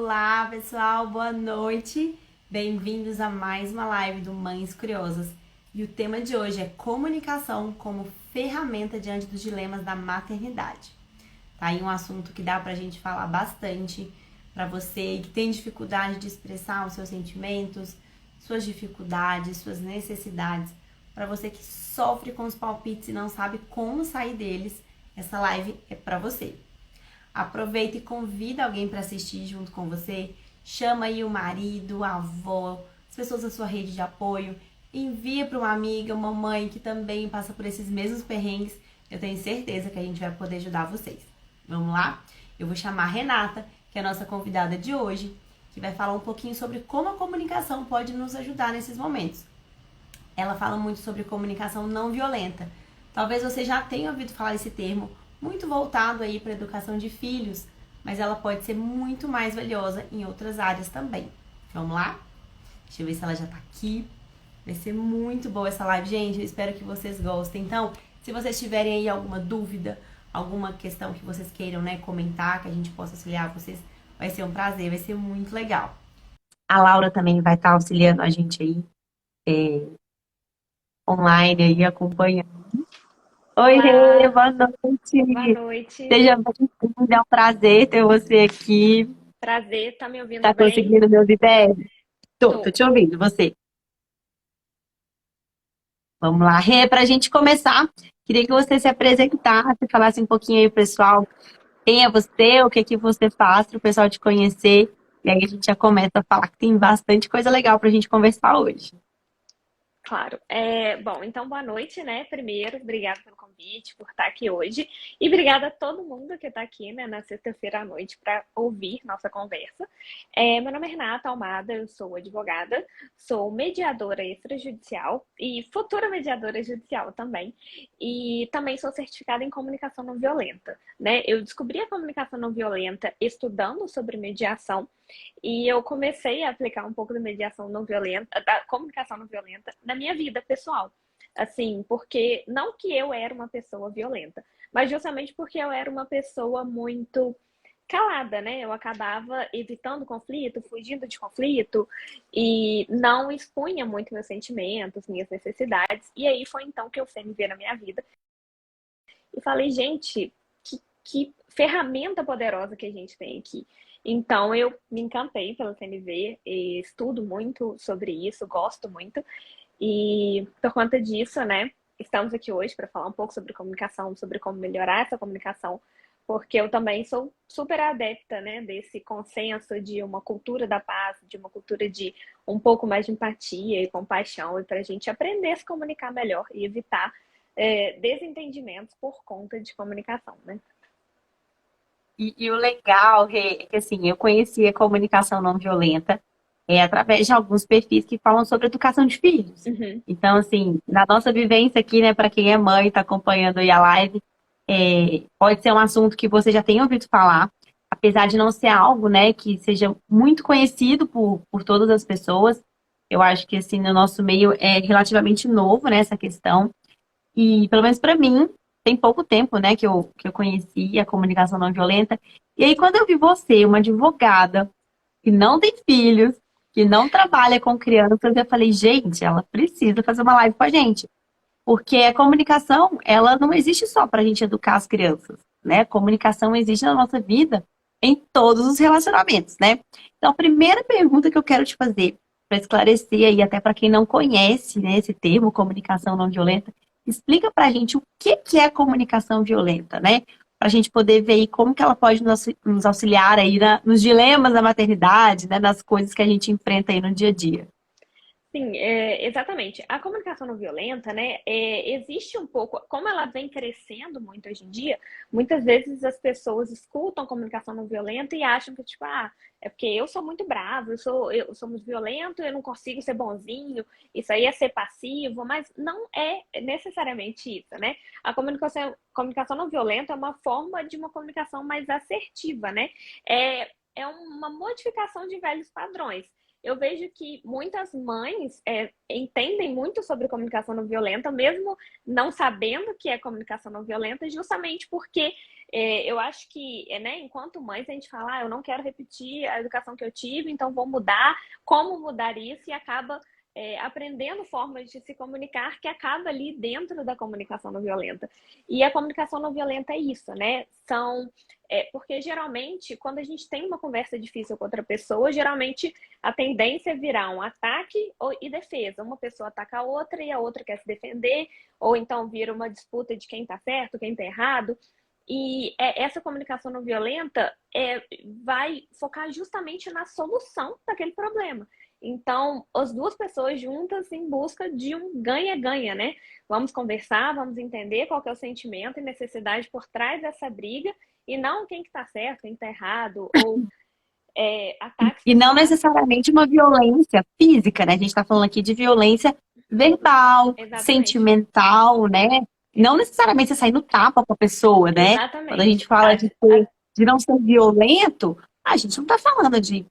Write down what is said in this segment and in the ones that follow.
Olá, pessoal, boa noite. Bem-vindos a mais uma live do Mães Curiosas. E o tema de hoje é comunicação como ferramenta diante dos dilemas da maternidade. Tá aí um assunto que dá pra gente falar bastante para você que tem dificuldade de expressar os seus sentimentos, suas dificuldades, suas necessidades, para você que sofre com os palpites e não sabe como sair deles, essa live é para você. Aproveita e convida alguém para assistir junto com você. Chama aí o marido, a avó, as pessoas da sua rede de apoio. Envia para uma amiga, uma mãe que também passa por esses mesmos perrengues. Eu tenho certeza que a gente vai poder ajudar vocês. Vamos lá? Eu vou chamar a Renata, que é a nossa convidada de hoje, que vai falar um pouquinho sobre como a comunicação pode nos ajudar nesses momentos. Ela fala muito sobre comunicação não violenta. Talvez você já tenha ouvido falar esse termo, muito voltado aí para a educação de filhos, mas ela pode ser muito mais valiosa em outras áreas também. Vamos lá? Deixa eu ver se ela já tá aqui. Vai ser muito boa essa live, gente. Eu espero que vocês gostem. Então, se vocês tiverem aí alguma dúvida, alguma questão que vocês queiram, né, comentar, que a gente possa auxiliar vocês, vai ser um prazer, vai ser muito legal. A Laura também vai estar auxiliando a gente aí, online aí, acompanhando. Oi, Rê, Olá, boa boa noite. noite. Seja bem-vinda, é um prazer ter você aqui. Prazer, tá me ouvindo Tá bem? conseguindo me ouvir bem? Tô Tô. te ouvindo, você. Vamos lá, Rê, pra gente começar, queria que você se apresentasse, falasse um pouquinho aí, pessoal, quem é você, o que que você faz, para o pessoal te conhecer. E aí a gente já começa a falar que tem bastante coisa legal pra gente conversar hoje. Claro. Bom, então boa noite, né? Primeiro, obrigada pelo convite, por estar aqui hoje. E obrigada a todo mundo que está aqui, né, na sexta-feira à noite para ouvir nossa conversa. Meu nome é Renata Almada, eu sou advogada, sou mediadora extrajudicial e futura mediadora judicial também. E também sou certificada em comunicação não violenta, né? Eu descobri a comunicação não violenta estudando sobre mediação. E eu comecei a aplicar um pouco da mediação não violenta, da comunicação não violenta na minha vida pessoal. Assim, porque não que eu era uma pessoa violenta, mas justamente porque eu era uma pessoa muito calada, né? Eu acabava evitando conflito, fugindo de conflito e não expunha muito meus sentimentos, minhas necessidades. E aí foi então que eu fui me ver na minha vida e falei, gente, que ferramenta poderosa que a gente tem aqui. Então eu me encantei pela CNV, estudo muito sobre isso, gosto muito. E por conta disso, né, estamos aqui hoje para falar um pouco sobre comunicação, sobre como melhorar essa comunicação, porque eu também sou super adepta, né, desse consenso de uma cultura da paz, de uma cultura de um pouco mais de empatia e compaixão, e para a gente aprender a se comunicar melhor e evitar desentendimentos por conta de comunicação, né? E o legal, Rê, é que assim, eu conheci a comunicação não violenta através de alguns perfis que falam sobre educação de filhos. Uhum. Então, assim, na nossa vivência aqui, né, para quem é mãe, está acompanhando aí a live, pode ser um assunto que você já tenha ouvido falar, apesar de não ser algo, né, que seja muito conhecido por todas as pessoas. Eu acho que, assim, no nosso meio é relativamente novo, né, essa questão. E, pelo menos para mim, tem pouco tempo, né, que eu conheci a comunicação não violenta. E aí, quando eu vi você, uma advogada, que não tem filhos, que não trabalha com crianças, eu falei, gente, ela precisa fazer uma live com a gente. Porque a comunicação, ela não existe só para a gente educar as crianças, né? A comunicação existe na nossa vida em todos os relacionamentos, né? Então, a primeira pergunta que eu quero te fazer, para esclarecer aí, até para quem não conhece, né, esse termo, comunicação não violenta, explica para a gente o que que é comunicação violenta, né? Para a gente poder ver aí como que ela pode nos auxiliar aí nos dilemas da maternidade, né? Nas coisas que a gente enfrenta aí no dia a dia. Sim, exatamente. A comunicação não violenta, né, existe um pouco, como ela vem crescendo muito hoje em dia, muitas vezes as pessoas escutam comunicação não violenta e acham que, tipo, é porque eu sou muito bravo, eu sou muito violento, eu não consigo ser bonzinho, isso aí é ser passivo, mas não é necessariamente isso, né? A comunicação não violenta é uma forma de uma comunicação mais assertiva, né? É uma modificação de velhos padrões. eu vejo que muitas mães entendem muito sobre comunicação não violenta, mesmo não sabendo que é comunicação não violenta, justamente porque eu acho que, né, enquanto mães, a gente fala, eu não quero repetir a educação que eu tive, então vou mudar, como mudar isso, e acaba aprendendo formas de se comunicar que acaba ali dentro da comunicação não violenta. E a comunicação não violenta é isso, né? Porque geralmente, quando a gente tem uma conversa difícil com outra pessoa, geralmente a tendência é virar um ataque e defesa. Uma pessoa ataca a outra e a outra quer se defender, ou então vira uma disputa de quem está certo, quem está errado. E essa comunicação não violenta vai focar justamente na solução daquele problema. Então, as duas pessoas juntas em busca de um ganha-ganha, né? Vamos conversar, vamos entender qual que é o sentimento e necessidade por trás dessa briga, e não quem que tá certo, quem que tá errado, ou ataques E não pessoais. necessariamente uma violência física, né? A gente está falando aqui de violência verbal, Exatamente. sentimental, né? Não necessariamente você sair no tapa com a pessoa, né? Quando a gente Exatamente. fala de não ser violento, a gente não está falando de,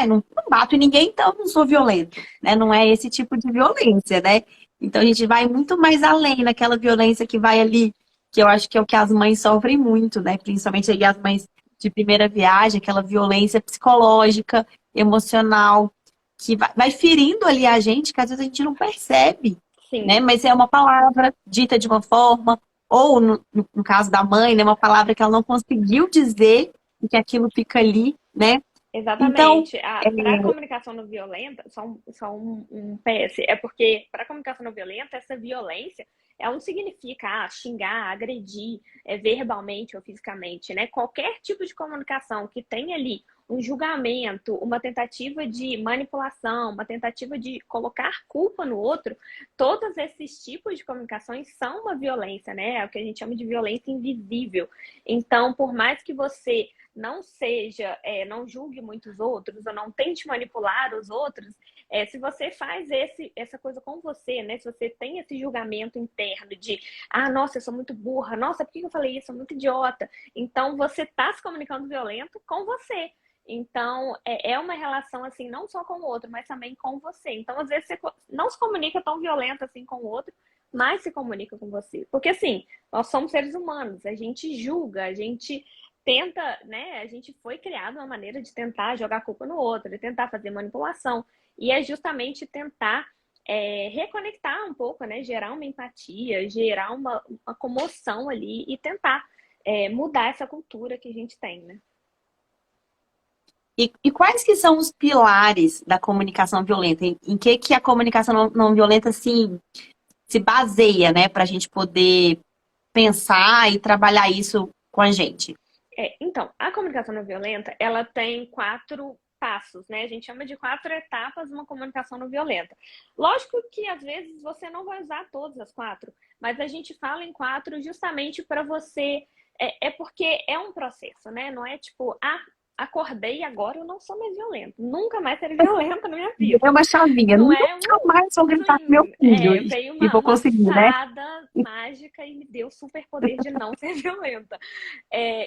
não bato em ninguém, então não sou violento, né? Não é esse tipo de violência, né? Então a gente vai muito mais além naquela violência que vai ali, que eu acho que é o que as mães sofrem muito, né? Principalmente aí as mães de primeira viagem, aquela violência psicológica, emocional, que vai ferindo ali a gente, que às vezes a gente não percebe, né? Sim, Mas é uma palavra dita de uma forma, ou no caso da mãe, né? Uma palavra que ela não conseguiu dizer e que aquilo fica ali, né? Então, exatamente. Para a comunicação não violenta, só um PS, é porque para a comunicação não violenta, essa violência, ela não significa xingar, agredir verbalmente ou fisicamente, né? Qualquer tipo de comunicação que tenha ali um julgamento, uma tentativa de manipulação, uma tentativa de colocar culpa no outro, todos esses tipos de comunicações são uma violência, né? É o que a gente chama de violência invisível. Então, por mais que você não seja, não julgue muitos outros, ou não tente manipular os outros, se você faz essa coisa com você, né? Se você tem esse julgamento interno de, nossa, eu sou muito burra, nossa, por que eu falei isso? Eu sou muito idiota. Então, você está se comunicando violento com você. Então, é uma relação, assim, não só com o outro, mas também com você. Então, às vezes, você não se comunica tão violento assim com o outro, mas se comunica com você. Porque, assim, nós somos seres humanos, a gente julga, a gente tenta, né? A gente foi criado uma maneira de tentar jogar a culpa no outro, de tentar fazer manipulação. E é justamente tentar reconectar um pouco, né? Gerar uma empatia, gerar uma comoção ali e tentar mudar essa cultura que a gente tem, né? e quais que são os pilares da comunicação violenta? Em que a comunicação não violenta se baseia, né, para a gente poder pensar e trabalhar isso com a gente? Então, a comunicação não violenta, ela tem 4 passos, né? A gente chama de 4 etapas uma comunicação não violenta. Lógico que às vezes você não vai usar todas as 4, mas a gente fala em 4 justamente para você. Porque é um processo, né? Não é tipo, acordei e agora eu não sou mais violento. Nunca mais serei violenta na minha É vida. uma chavinha. Não Nunca é mais vou gritar com meu filho veio e vou uma conseguir, né? fada mágica e me deu o superpoder de não ser violenta.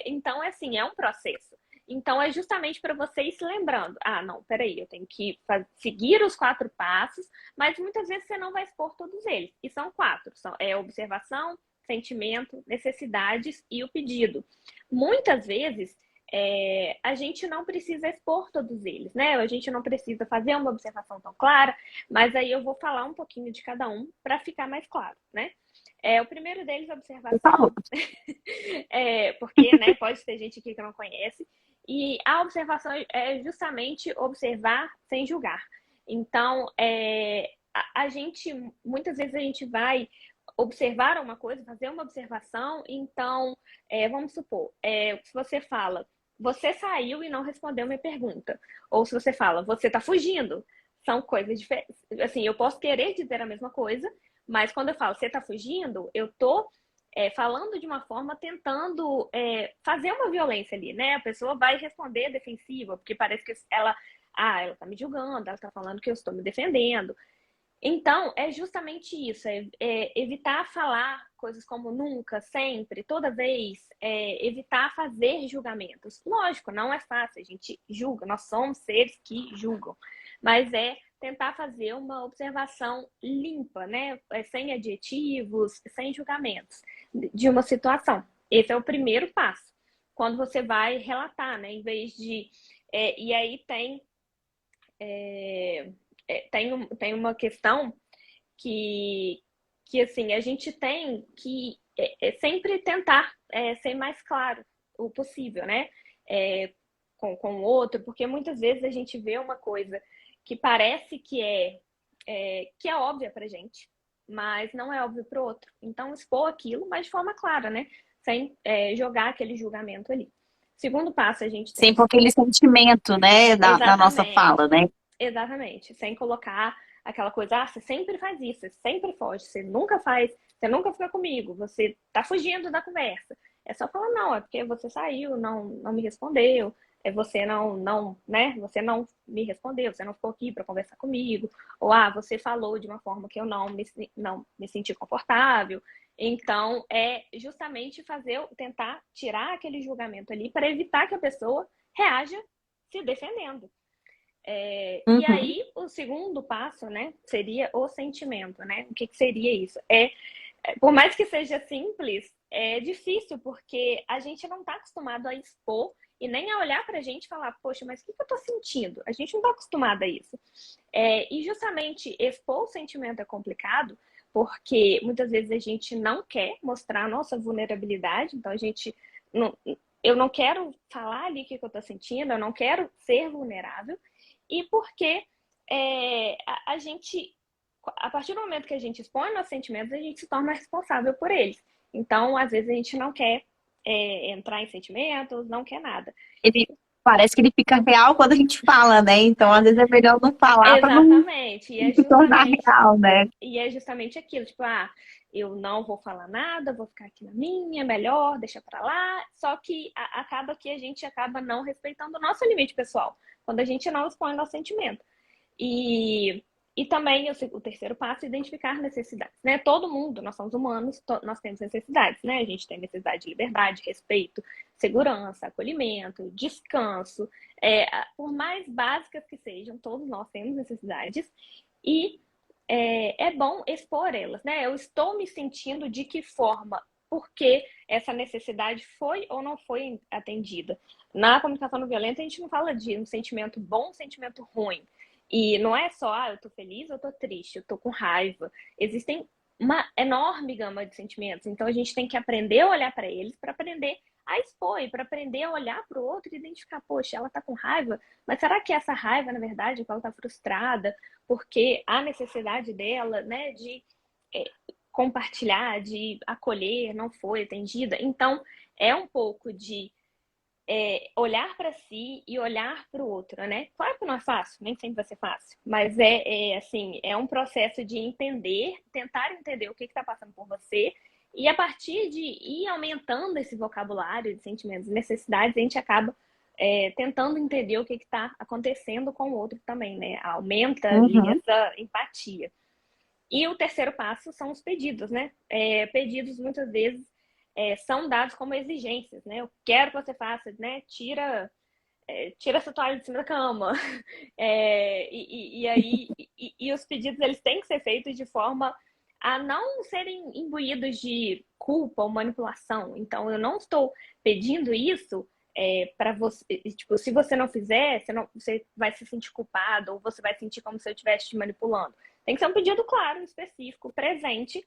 Então, assim, é um processo. Então, é justamente para você ir se lembrando. Não, peraí, eu tenho que seguir os 4 passos, mas muitas vezes você não vai expor todos eles. E são 4. Observação, sentimento, necessidades e o pedido. Muitas vezes, a gente não precisa expor todos eles, né? A gente não precisa fazer uma observação tão clara, mas aí eu vou falar um pouquinho de cada um para ficar mais claro, né? O primeiro deles, Por favor. observação, porque, né, pode ter gente aqui que não conhece, e a observação é justamente observar sem julgar. Então, a gente, muitas vezes a gente vai observar uma coisa, fazer uma observação, então, vamos supor, se você fala, você saiu e não respondeu minha pergunta, ou se você fala, você tá fugindo, são coisas diferentes. Assim, eu posso querer dizer a mesma coisa, mas quando eu falo, você tá fugindo, eu tô falando de uma forma tentando fazer uma violência ali, né? A pessoa vai responder defensiva, porque parece que ela tá me julgando, ela tá falando que eu estou me defendendo. Então, é justamente isso, evitar falar coisas como nunca, sempre, toda vez, evitar fazer julgamentos. Lógico, não é fácil, a gente julga, nós somos seres que julgam, mas é tentar fazer uma observação limpa, né? Sem adjetivos, sem julgamentos de uma situação. Esse é o primeiro passo. Quando você vai relatar, né? Em vez de. E aí tem uma questão que assim, a gente tem que sempre tentar ser mais claro o possível, né? Com o outro, porque muitas vezes a gente vê uma coisa que parece que é óbvia pra gente, mas não é óbvio pro outro. Então, expor aquilo, mas de forma clara, né? Sem jogar aquele julgamento ali. Segundo passo, a gente tem Sem que por aquele expor. sentimento, né, na nossa Exatamente. fala, né? Exatamente, sem colocar aquela coisa, você sempre faz isso, você sempre foge, você nunca faz, você nunca fica comigo, você tá fugindo da conversa. É só falar, não, é porque você saiu, não me respondeu, você não, né, você não me respondeu, você não ficou aqui para conversar comigo, ou você falou de uma forma que eu não me senti confortável. Então, é justamente tentar tirar aquele julgamento ali para evitar que a pessoa reaja se defendendo. E Uhum. aí, o segundo passo, né, seria o sentimento, né? O que seria isso? Por mais que seja simples, é difícil, porque a gente não está acostumado a expor e nem a olhar para a gente e falar, poxa, mas o que eu estou sentindo? A gente não está acostumado a isso. E justamente expor o sentimento é complicado, porque muitas vezes a gente não quer mostrar a nossa vulnerabilidade, então a gente não, eu não quero falar ali o que eu estou sentindo, eu não quero ser vulnerável, e porque a gente, a partir do momento que a gente expõe nossos sentimentos, a gente se torna responsável por eles. Então, às vezes, a gente não quer entrar em sentimentos, não quer nada. Ele parece que ele fica real quando a gente fala, né? Então, às vezes é melhor não falar para não Exatamente. se tornar real, né? E é justamente aquilo, tipo, eu não vou falar nada, vou ficar aqui na minha, melhor, deixa pra lá. Só que acaba que a gente acaba não respeitando o nosso limite pessoal, quando a gente não expõe o nosso sentimento. E, e também o terceiro passo é identificar necessidades, né? Todo mundo, nós somos humanos, nós temos necessidades, né? A gente tem necessidade de liberdade, respeito, segurança, acolhimento, descanso. Por mais básicas que sejam, todos nós temos necessidades e é bom expor elas, né? Eu estou me sentindo de que forma? Porque essa necessidade foi ou não foi atendida. Na comunicação não violenta, a gente não fala de um sentimento bom, um sentimento ruim. E não é só, eu tô feliz, eu tô triste, eu tô com raiva. Existem uma enorme gama de sentimentos. Então a gente tem que aprender a olhar para eles, para aprender a expor e para aprender a olhar para o outro e identificar, poxa, ela tá com raiva, mas será que essa raiva, na verdade, é que ela tá frustrada, porque a necessidade dela, né, de é, compartilhar, de acolher, não foi atendida? Então, é um pouco de olhar para si e olhar para o outro, né? Claro que não é fácil, nem sempre vai ser fácil, mas assim, é um processo de entender, tentar entender o que está passando por você, e a partir de ir aumentando esse vocabulário de sentimentos e necessidades, a gente acaba tentando entender o que está acontecendo com o outro também, né? Aumenta ali Uhum. essa empatia. E o terceiro passo são os pedidos, né? Pedidos muitas vezes são dados como exigências, né? Eu quero que você faça, né? Tira essa toalha de cima da cama. E os pedidos eles têm que ser feitos de forma a não serem imbuídos de culpa ou manipulação. Então, eu não estou pedindo isso para você. Tipo, se você não fizer, você vai se sentir culpado ou você vai sentir como se eu estivesse te manipulando. Tem que ser um pedido claro, específico, presente.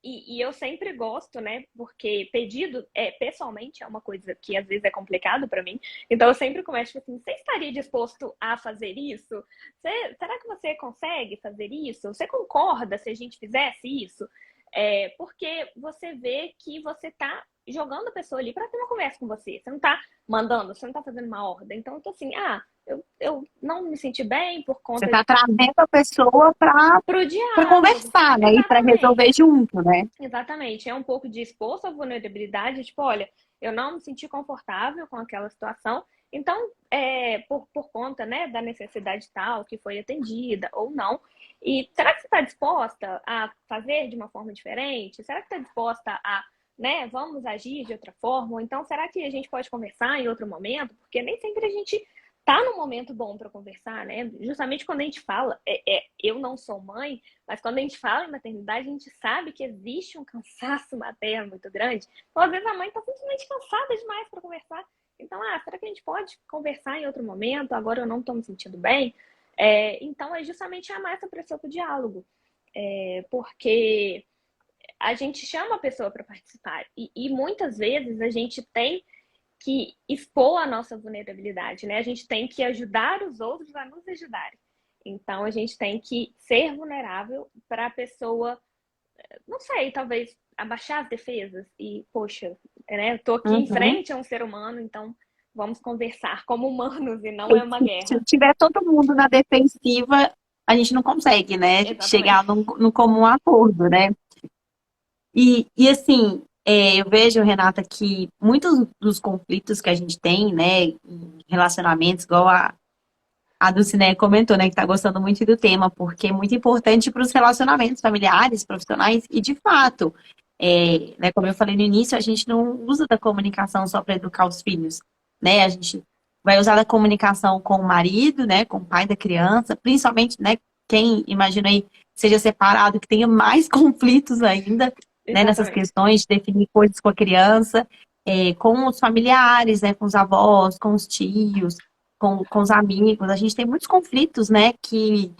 E eu sempre gosto, né? Porque pedido, pessoalmente, é uma coisa que às vezes é complicado para mim. Então eu sempre começo assim: você estaria disposto a fazer isso? Será que você consegue fazer isso? Você concorda se a gente fizesse isso? Porque você vê que você está jogando a pessoa ali para ter uma conversa com você. Você não está mandando, você não está fazendo uma ordem. Então eu tô assim: eu não me senti bem por Você conta está trazendo a pessoa pro para diálogo. conversar, né? E para resolver Exatamente. junto, né? Exatamente, é um pouco de expor sua vulnerabilidade, tipo, olha, eu não me senti confortável com aquela situação, então, por conta, né, da necessidade tal que foi atendida ou não, e será que você está disposta a fazer de uma forma diferente? Será que está disposta a, né, vamos agir de outra forma? Ou então, será que a gente pode conversar em outro momento? Porque nem sempre a gente tá num momento bom para conversar, né? Justamente quando a gente fala, eu não sou mãe, mas quando a gente fala em maternidade, a gente sabe que existe um cansaço materno muito grande. Então, às vezes a mãe está simplesmente cansada demais para conversar. Então, será que a gente pode conversar em outro momento? Agora eu não estou me sentindo bem. Então, é justamente chamar essa pessoa para o diálogo. Porque a gente chama a pessoa para participar. E muitas vezes a gente tem que expor a nossa vulnerabilidade, né? A gente tem que ajudar os outros a nos ajudarem. Então, a gente tem que ser vulnerável para a pessoa, não sei, talvez abaixar as defesas e, poxa, né? Eu tô aqui em Uhum. frente a um ser humano, então vamos conversar como humanos e não é uma Se guerra. tiver todo mundo na defensiva, a gente não consegue, né, chegar Exatamente. num comum acordo, né? E assim, eu vejo, Renata, que muitos dos conflitos que a gente tem, né, em relacionamentos, igual a Dulcinea comentou, né, que tá gostando muito do tema, porque é muito importante para os relacionamentos familiares, profissionais, e de fato, né, como eu falei no início, a gente não usa da comunicação só para educar os filhos, né, a gente vai usar da comunicação com o marido, né, com o pai da criança, principalmente, né, quem imagina aí seja separado, que tenha mais conflitos ainda, né, nessas Exatamente. questões de definir coisas com a criança, com os familiares, né, com os avós, com os tios, com os amigos. A gente tem muitos conflitos, né? Que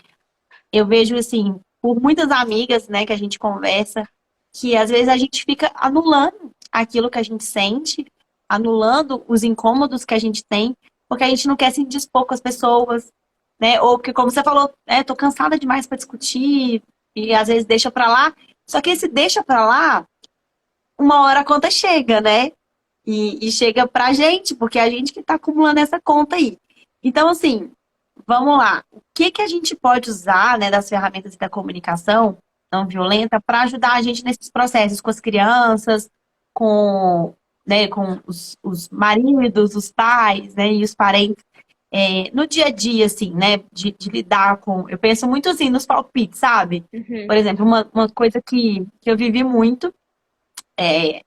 eu vejo, assim, por muitas amigas, né, que a gente conversa, que às vezes a gente fica anulando aquilo que a gente sente, anulando os incômodos que a gente tem, porque a gente não quer se indispor com as pessoas, né? Ou que, como você falou, tô cansada demais para discutir, e às vezes deixa para lá. Só que esse deixa para lá, uma hora a conta chega, né? E chega pra gente, porque é a gente que tá acumulando essa conta aí. Então, assim, vamos lá. O que que a gente pode usar, né, das ferramentas da comunicação não violenta para ajudar a gente nesses processos com as crianças, com, né, com os maridos, os pais, né, e os parentes, no dia a dia, assim, né, de lidar com. Eu penso muito assim nos palpites, sabe? Uhum. Por exemplo, uma coisa que eu vivi muito,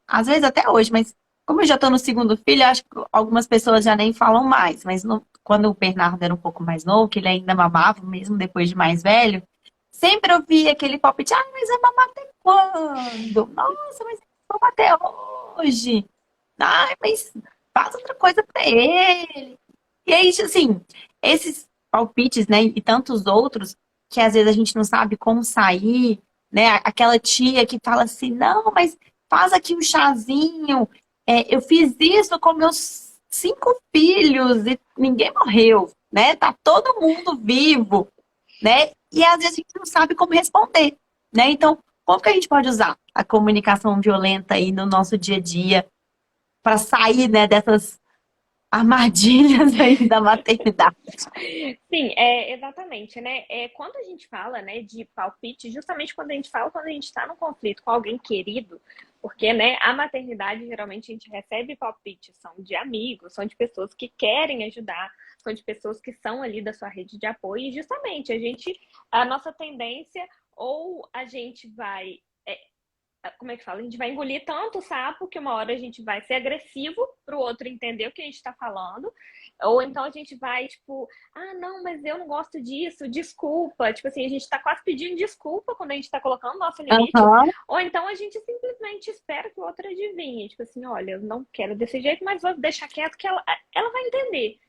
às vezes até hoje, mas como eu já estou no segundo filho, eu acho que algumas pessoas já nem falam mais. Mas quando o Bernardo era um pouco mais novo, que ele ainda mamava, mesmo depois de mais velho, sempre eu via aquele palpite, mas vai mamar até quando? Nossa, mas vamos até hoje. Ai, mas faz outra coisa para ele. E aí, assim, esses palpites, né, e tantos outros, que às vezes a gente não sabe como sair, né? Aquela tia que fala assim, não, mas faz aqui um chazinho. Eu fiz isso com meus 5 filhos e ninguém morreu, né? Tá todo mundo vivo, né? E às vezes a gente não sabe como responder, né? Então, como que a gente pode usar a comunicação violenta aí no nosso dia a dia para sair, né, dessas armadilhas aí da maternidade? Sim, exatamente, né? Quando a gente fala, né, de palpite, justamente quando a gente fala quando a gente está num conflito com alguém querido, porque, né, a maternidade geralmente a gente recebe palpites, são de amigos, são de pessoas que querem ajudar, são de pessoas que são ali da sua rede de apoio, e justamente a nossa tendência, ou a gente vai, como é que fala? A gente vai engolir tanto o sapo que uma hora a gente vai ser agressivo para o outro entender o que a gente está falando, ou então a gente vai, tipo, não, mas eu não gosto disso, desculpa. Tipo assim, a gente tá quase pedindo desculpa quando a gente tá colocando nosso limite, Aham. ou então a gente simplesmente espera que o outro adivinhe. Tipo assim, olha, eu não quero desse jeito, mas vou deixar quieto que ela vai entender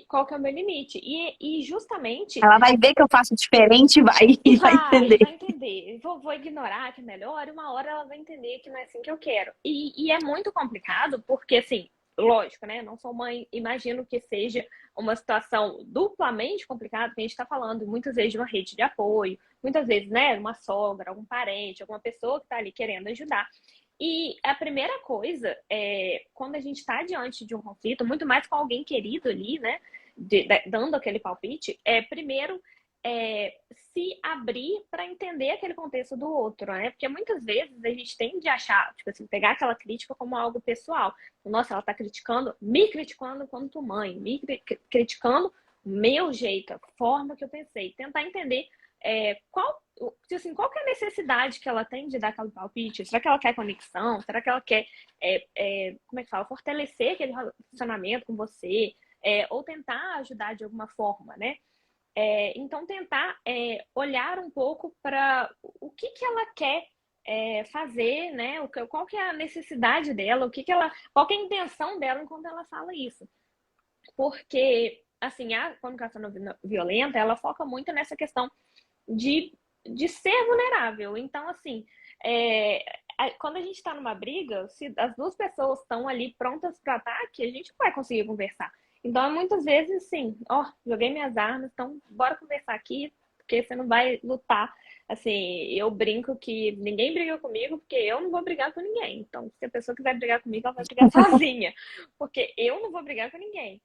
qual que é o meu limite. E justamente Ela vai ver que eu faço diferente e vai, e e vai vai, entender. vai entender. Vou ignorar que é melhor, e uma hora ela vai entender que não é assim que eu quero. E é muito complicado, porque, assim, lógico, né? Eu não sou mãe, imagino que seja uma situação duplamente complicada, que a gente está falando muitas vezes de uma rede de apoio, muitas vezes, né? Uma sogra, algum parente, alguma pessoa que está ali querendo ajudar. E a primeira coisa é quando a gente está diante de um conflito, muito mais com alguém querido ali, né? Dando aquele palpite, primeiro se abrir para entender aquele contexto do outro, né? Porque muitas vezes a gente tende a achar, tipo assim, pegar aquela crítica como algo pessoal. Nossa, ela tá me criticando quanto mãe, criticando o meu jeito, a forma que eu pensei. Tentar entender qual que é a necessidade que ela tem de dar aquele palpite? Será que ela quer conexão? Será que ela quer, como é que fala, fortalecer aquele relacionamento com você? ou tentar ajudar de alguma forma, né? Então, tentar olhar um pouco para o que ela quer fazer, né? Qual que é a necessidade dela, qual que é a intenção dela enquanto ela fala isso. Porque, assim, a comunicação não violenta, ela foca muito nessa questão de, de ser vulnerável. Então, assim, quando a gente está numa briga, se as duas pessoas estão ali prontas para ataque, a gente não vai conseguir conversar. Então, muitas vezes, assim, joguei minhas armas, então bora conversar aqui, porque você não vai lutar. Assim, eu brinco que ninguém briga comigo, porque eu não vou brigar com ninguém. Então, se a pessoa quiser brigar comigo, ela vai brigar sozinha, porque eu não vou brigar com ninguém.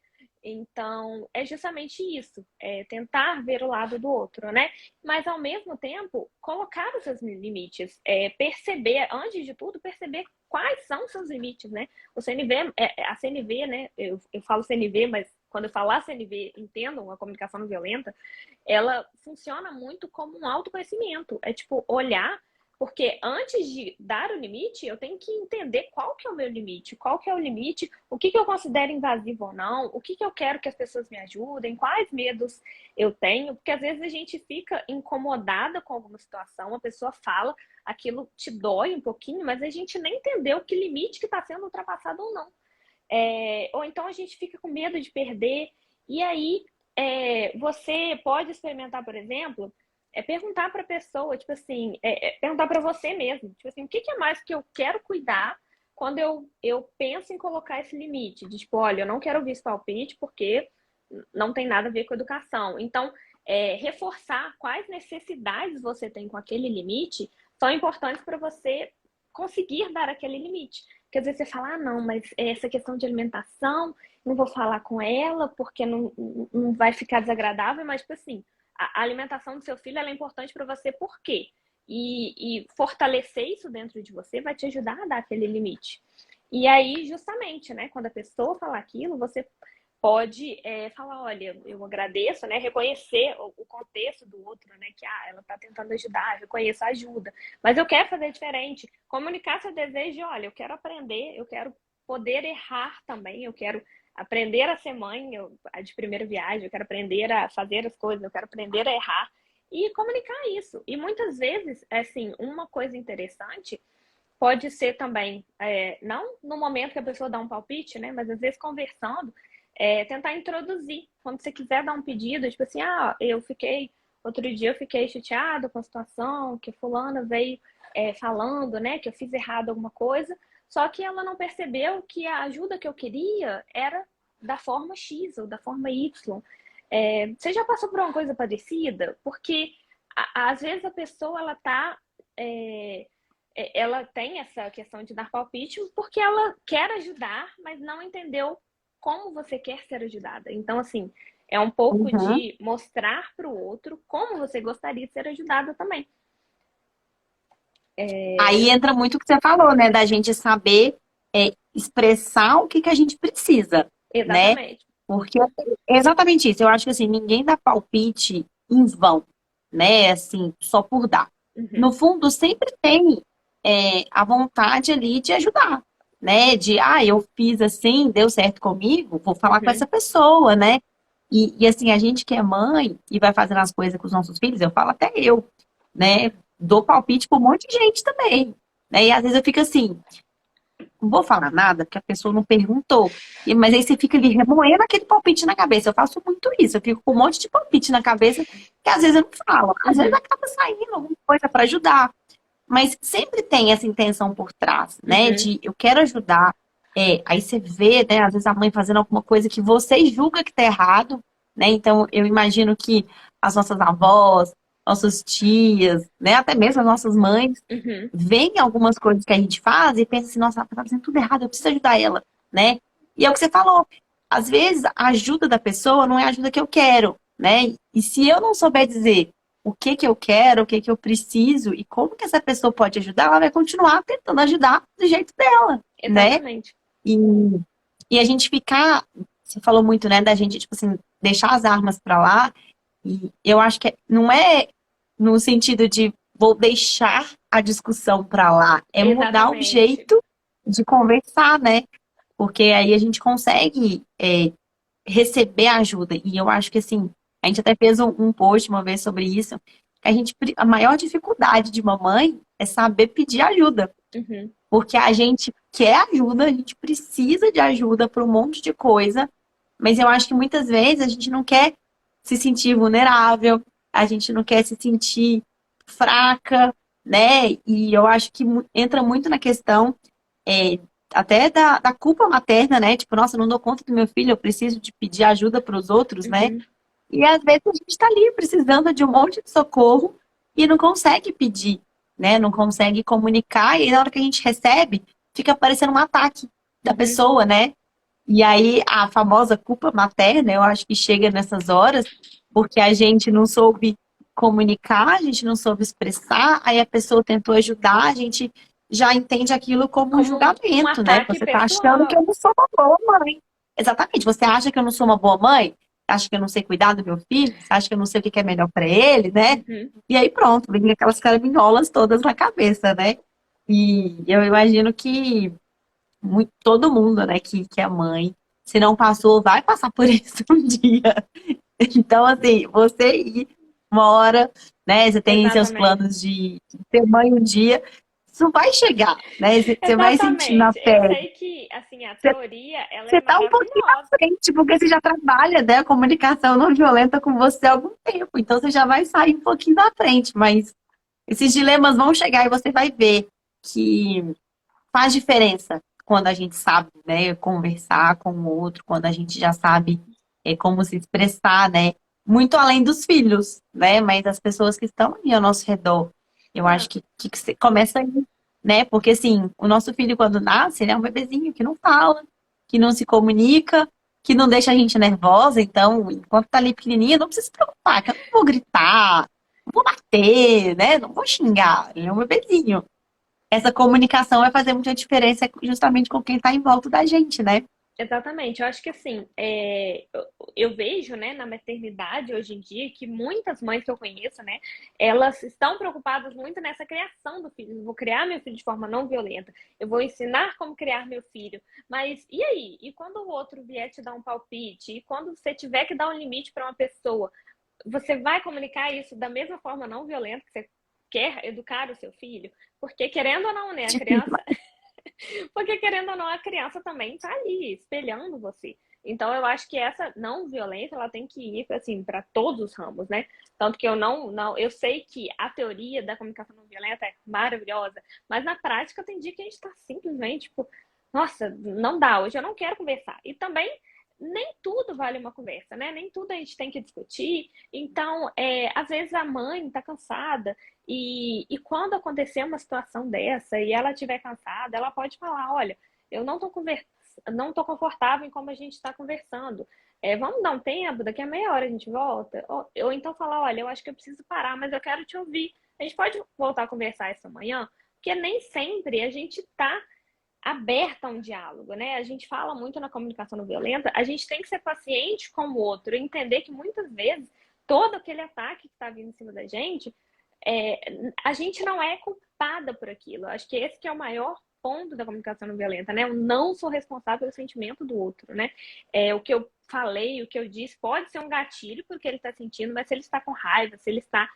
Então, é justamente isso, tentar ver o lado do outro, né? Mas, ao mesmo tempo, colocar os seus limites, perceber, antes de tudo, perceber quais são os seus limites, né? O CNV, a CNV, né? Eu falo CNV, mas quando eu falar CNV, entendam a comunicação não violenta, ela funciona muito como um autoconhecimento. É tipo, olhar, porque antes de dar o limite, eu tenho que entender qual que é o meu limite, qual que é o limite, o que eu considero invasivo ou não, o que eu quero que as pessoas me ajudem, quais medos eu tenho, porque às vezes a gente fica incomodada com alguma situação, a pessoa fala, aquilo te dói um pouquinho, mas a gente nem entendeu que limite que está sendo ultrapassado ou não. Ou então a gente fica com medo de perder, e aí você pode experimentar, por exemplo, perguntar para a pessoa, tipo assim, perguntar para você mesmo, tipo assim, o que é mais que eu quero cuidar quando eu penso em colocar esse limite? De tipo, olha, eu não quero ouvir esse palpite porque não tem nada a ver com educação. Então, reforçar quais necessidades você tem com aquele limite são importantes para você conseguir dar aquele limite. Porque às vezes você fala, não, mas essa questão de alimentação, não vou falar com ela porque não vai ficar desagradável, mas tipo assim, a alimentação do seu filho ela é importante para você por quê? E fortalecer isso dentro de você vai te ajudar a dar aquele limite. E aí, justamente, né, quando a pessoa falar aquilo, você pode falar, olha, eu agradeço, né, reconhecer o contexto do outro, né, que ela está tentando ajudar, eu reconheço a ajuda, mas eu quero fazer diferente, comunicar seu desejo de, olha, eu quero aprender, eu quero poder errar também, eu quero aprender a ser mãe de primeira viagem, eu quero aprender a fazer as coisas, eu quero aprender a errar e comunicar isso. E muitas vezes, assim, uma coisa interessante pode ser também, não no momento que a pessoa dá um palpite, né, mas às vezes conversando, tentar introduzir. Quando você quiser dar um pedido, tipo assim, outro dia eu fiquei chateada com a situação, que a fulana veio falando, né, que eu fiz errado alguma coisa, só que ela não percebeu que a ajuda que eu queria era da forma X ou da forma Y. Você já passou por uma coisa parecida? Porque às vezes a pessoa ela tem essa questão de dar palpite porque ela quer ajudar, mas não entendeu como você quer ser ajudada. Então, assim, é um pouco Uhum. de mostrar para o outro como você gostaria de ser ajudada também. Aí entra muito o que você falou, né? Da gente saber expressar o que a gente precisa, né? Exatamente. Porque é exatamente isso. Eu acho que assim, ninguém dá palpite em vão, né? Assim, só por dar. Uhum, No fundo, sempre tem a vontade ali de ajudar, né? De, eu fiz assim, deu certo comigo, vou falar com essa uhum, pessoa, né? E assim, a gente que é mãe e vai fazendo as coisas com os nossos filhos, eu falo até eu, né? Dou palpite pra um monte de gente também, né? E às vezes eu fico assim, não vou falar nada, porque a pessoa não perguntou. Mas aí você fica ali remoendo aquele palpite na cabeça. Eu faço muito isso. Eu fico com um monte de palpite na cabeça que às vezes eu não falo. Às vezes uhum, acaba saindo alguma coisa para ajudar. Mas sempre tem essa intenção por trás, né? uhum, De eu quero ajudar. Aí você vê, né? Às vezes a mãe fazendo alguma coisa que você julga que tá errado, né? Então eu imagino que as nossas avós, nossas tias, né? Até mesmo as nossas mães, uhum. veem algumas coisas que a gente faz e pensa assim, nossa, ela tá fazendo tudo errado, eu preciso ajudar ela, né? E é o que você falou. Às vezes a ajuda da pessoa não é a ajuda que eu quero, né? E se eu não souber dizer o que que eu quero, o que que eu preciso e como que essa pessoa pode ajudar, ela vai continuar tentando ajudar do jeito dela, né? Exatamente. E, e a gente ficar, você falou muito, né, da gente, tipo assim, deixar as armas pra lá, e eu acho que não é no sentido de vou deixar a discussão pra lá, é mudar o Exatamente. jeito de conversar, né? Porque aí a gente consegue receber ajuda. E eu acho que, assim, a gente até fez um post uma vez sobre isso, que a maior dificuldade de mamãe é saber pedir ajuda. Uhum, Porque a gente quer ajuda, a gente precisa de ajuda para um monte de coisa, mas eu acho que muitas vezes a gente não quer se sentir vulnerável, a gente não quer se sentir fraca, né? E eu acho que entra muito na questão é, até da culpa materna, né? Tipo, nossa, eu não dou conta do meu filho, eu preciso de pedir ajuda para os outros, né? uhum. E às vezes a gente está ali precisando de um monte de socorro e não consegue pedir, né? Não consegue comunicar, e na hora que a gente recebe, fica parecendo um ataque da Uhum. pessoa, né? E aí a famosa culpa materna, eu acho que chega nessas horas, porque a gente não soube comunicar, a gente não soube expressar, aí a pessoa tentou ajudar, a gente já entende aquilo como um Como um julgamento, né? ataque Você tá achando que pessoal. eu não sou uma boa mãe. Exatamente, você acha que eu não sou uma boa mãe? Acha que eu não sei cuidar do meu filho? Você acha que eu não sei o que que é melhor para ele, né? Uhum. E aí pronto, vem aquelas caraminholas todas na cabeça, né? E eu imagino que todo mundo, né, que é mãe, se não passou, vai passar por isso um dia. Então, assim, você ir uma hora, né, você tem seus Exatamente. planos de ser mãe um dia, isso vai chegar, né? Você vai sentir na Exatamente. Eu pele. sei que, assim, a Você, teoria, ela é você tá um pouquinho maravilhosa. à frente, porque você já trabalha, né, a comunicação não violenta com você há algum tempo. Então, você já vai sair um pouquinho da frente, mas esses dilemas vão chegar e você vai ver que faz diferença quando a gente sabe, né, conversar com o outro, quando a gente já sabe como se expressar, né? Muito além dos filhos, né? Mas as pessoas que estão ali ao nosso redor. Eu acho Não, que você começa aí, né? Porque assim, o nosso filho quando nasce, ele é um bebezinho que não fala, que não se comunica, que não deixa a gente nervosa. Então, enquanto tá ali pequenininha, não precisa se preocupar, que eu não vou gritar, não vou bater, né? Não vou xingar. Ele é um bebezinho. Essa comunicação vai fazer muita diferença justamente com quem está em volta da gente, né? exatamente. Eu acho que, assim, eu vejo, né, na maternidade hoje em dia que muitas mães que eu conheço, né, elas estão preocupadas muito nessa criação do filho. Eu vou criar meu filho de forma não violenta, eu vou ensinar como criar meu filho. Mas e aí? E quando o outro vier te dar um palpite? E quando você tiver que dar um limite para uma pessoa? Você vai comunicar isso da mesma forma não violenta que você quer educar o seu filho? Porque, querendo ou não, né, a criança. Porque, querendo ou não, a criança também tá ali, espelhando você. Então, eu acho que essa não violência, ela tem que ir, assim, para todos os ramos, né? Tanto que eu não, eu sei que a teoria da comunicação não violenta é maravilhosa, mas na prática tem dia que a gente tá simplesmente, tipo, nossa, não dá, hoje eu não quero conversar. E também nem tudo vale uma conversa, né? Nem tudo a gente tem que discutir. Então, às vezes a mãe tá cansada e quando acontecer uma situação dessa e ela estiver cansada, ela pode falar: olha, eu não tô confortável em como a gente está conversando. Vamos dar um tempo, daqui a meia hora a gente volta. Ou então falar: olha, eu acho que eu preciso parar, mas eu quero te ouvir. A gente pode voltar a conversar essa manhã? Porque nem sempre a gente está aberta a um diálogo, né? A gente fala muito na comunicação não violenta, a gente tem que ser paciente com o outro e entender que muitas vezes todo aquele ataque que está vindo em cima da gente a gente não é culpada por aquilo. Acho que esse que é o maior ponto da comunicação não violenta, né? Eu não sou responsável pelo sentimento do outro, né? O que eu falei, o que eu disse, pode ser um gatilho porque ele está sentindo, mas se ele está com raiva, se ele está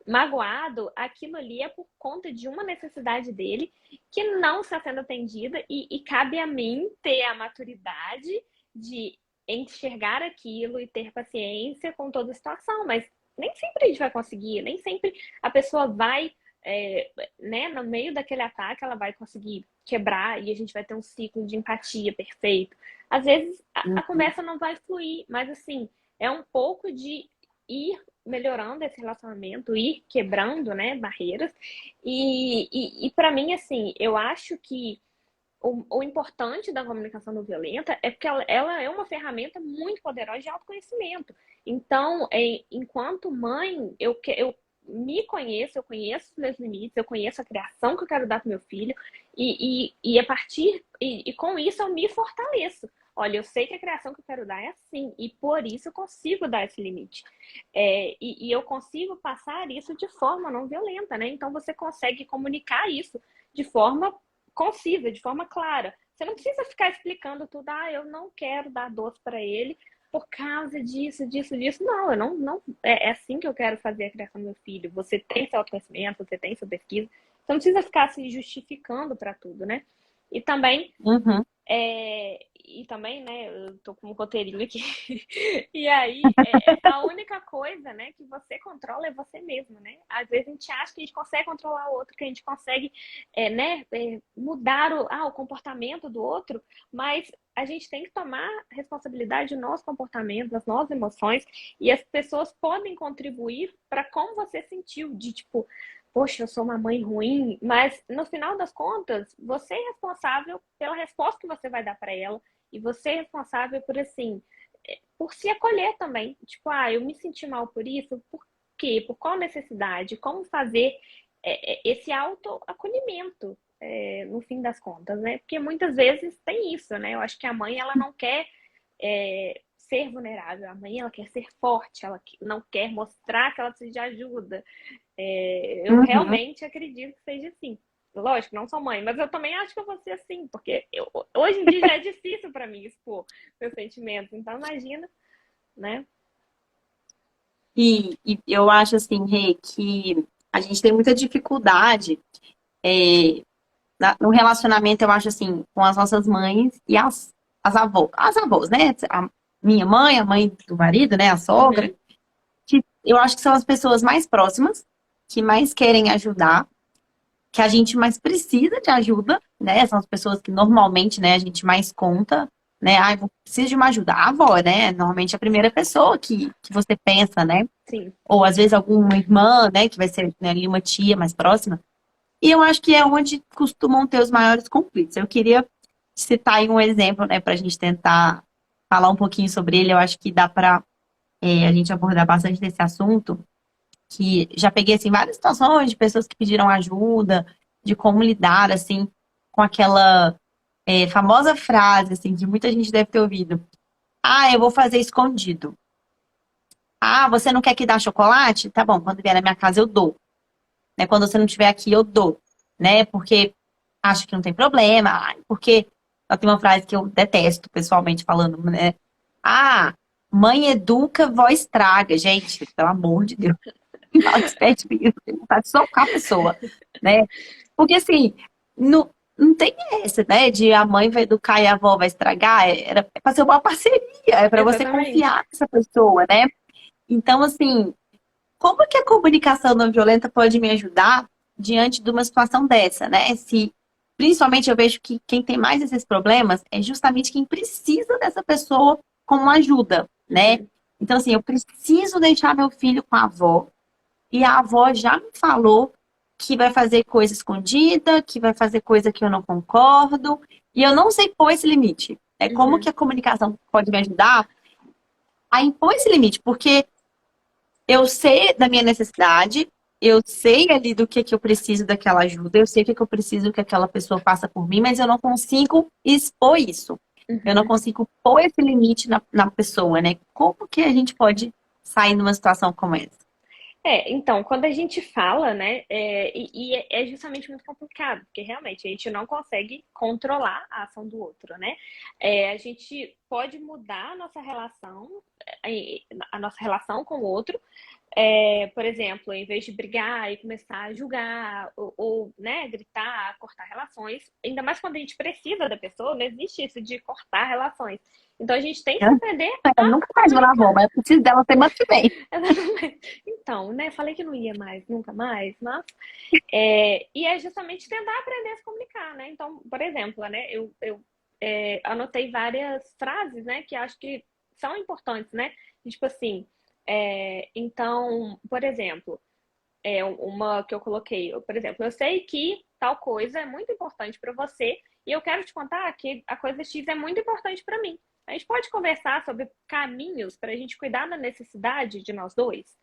magoado, aquilo ali é por conta de uma necessidade dele que não está sendo atendida e cabe a mim ter a maturidade de enxergar aquilo e ter paciência com toda a situação, mas nem sempre a gente vai conseguir, nem sempre a pessoa vai, né, no meio daquele ataque, ela vai conseguir quebrar e a gente vai ter um ciclo de empatia perfeito. Às vezes a conversa não vai fluir, mas assim, é um pouco de ir melhorando esse relacionamento, ir quebrando, né, barreiras. E para mim, assim, eu acho que o importante da comunicação não violenta é porque ela é uma ferramenta muito poderosa de autoconhecimento. Então, enquanto mãe, eu me conheço, eu conheço os meus limites, eu conheço a criação que eu quero dar para meu filho, e a partir e com isso eu me fortaleço. Olha, eu sei que a criação que eu quero dar é assim, e por isso eu consigo dar esse limite. E eu consigo passar isso de forma não violenta, né? Então você consegue comunicar isso de forma concisa, de forma clara. Você não precisa ficar explicando tudo. Ah, eu não quero dar doce para ele, por causa disso, disso, disso. Não, eu não é assim que eu quero fazer a criação do meu filho. Você tem seu autoconhecimento, você tem sua pesquisa. Você não precisa ficar se justificando para tudo, né? E também Uhum. né, eu tô com um roteirinho aqui. E aí, a única coisa, né, que você controla é você mesmo, né? Às vezes a gente acha que a gente consegue controlar o outro, que a gente consegue, mudar o comportamento do outro, mas a gente tem que tomar responsabilidade do nosso comportamento, das nossas emoções, e as pessoas podem contribuir para como você sentiu, de tipo, poxa, eu sou uma mãe ruim, mas no final das contas, você é responsável pela resposta que você vai dar para ela e você é responsável por assim, por se acolher também. Tipo, eu me senti mal por isso, por quê? Por qual necessidade? Como fazer esse autoacolhimento, no fim das contas, né? Porque muitas vezes tem isso, né? Eu acho que a mãe, ela não quer ser vulnerável. A mãe, ela quer ser forte, ela não quer mostrar que ela precisa de ajuda. Eu Uhum. realmente acredito que seja assim. Lógico, não sou mãe, mas eu também acho que eu vou ser assim, porque hoje em dia já é difícil para mim expor meus sentimentos. Então, imagina, né? E eu acho assim, Rê, que a gente tem muita dificuldade no relacionamento, eu acho assim, com as nossas mães e as avós. As avós, né? A minha mãe, a mãe do marido, né? A sogra. Uhum, Que eu acho que são as pessoas mais próximas, que mais querem ajudar, que a gente mais precisa de ajuda, né? São as pessoas que normalmente, né, a gente mais conta, né? Ai, eu preciso de uma ajuda. A avó, né? Normalmente é a primeira pessoa que você pensa, né? sim. Ou às vezes alguma irmã, né? Que vai ser, né, ali uma tia mais próxima. E eu acho que é onde costumam ter os maiores conflitos. Eu queria citar aí um exemplo, né, para a gente tentar falar um pouquinho sobre ele. Eu acho que dá para a gente abordar bastante desse assunto, que já peguei assim várias situações de pessoas que pediram ajuda, de como lidar assim com aquela famosa frase assim que muita gente deve ter ouvido. Ah, eu vou fazer escondido. Ah, você não quer que dá chocolate? Tá bom, quando vier na minha casa eu dou. Né? Quando você não estiver aqui eu dou, né? Porque acho que não tem problema, porque ela tem uma frase que eu detesto pessoalmente falando, né? Ah, mãe educa, vó estraga. Gente, pelo amor de Deus. Fala que espete mesmo, tem vontade de socar a pessoa, né? Porque assim, não, não tem essa, né? De a mãe vai educar e a avó vai estragar. Era pra ser uma parceria, é para você Exatamente. confiar nessa pessoa, né? Então, assim, como que a comunicação não violenta pode me ajudar diante de uma situação dessa, né? Se, principalmente eu vejo que quem tem mais esses problemas é justamente quem precisa dessa pessoa como ajuda, né? Uhum. Então, assim, eu preciso deixar meu filho com a avó, e a avó já me falou que vai fazer coisa escondida, que vai fazer coisa que eu não concordo, e eu não sei pôr esse limite. É como que Uhum. a comunicação pode me ajudar a impor esse limite, porque eu sei da minha necessidade, eu sei ali do que eu preciso daquela ajuda, eu sei o que eu preciso que aquela pessoa faça por mim, mas eu não consigo expor isso. Eu não Uhum. consigo pôr esse limite na pessoa, né? Como que a gente pode sair numa situação como essa? Então, quando a gente fala, né, é justamente muito complicado, porque realmente a gente não consegue controlar a ação do outro, né? A gente pode mudar a nossa relação com o outro, por exemplo, em vez de brigar e começar a julgar né, gritar, cortar relações, ainda mais quando a gente precisa da pessoa, não existe isso de cortar relações. Então a gente tem que aprender Eu a nunca mais vou na avó, comunicar. mas eu preciso dela semana que vem. Exatamente. Então, né, falei que não ia mais, nunca mais, mas e é justamente tentar aprender a se comunicar, né? Então, por exemplo, né, eu anotei várias frases, né, que acho que são importantes, né? Tipo assim, então, por exemplo, uma que eu coloquei, por exemplo, eu sei que tal coisa é muito importante para você e eu quero te contar que a coisa X é muito importante para mim. A gente pode conversar sobre caminhos para a gente cuidar da necessidade de nós dois?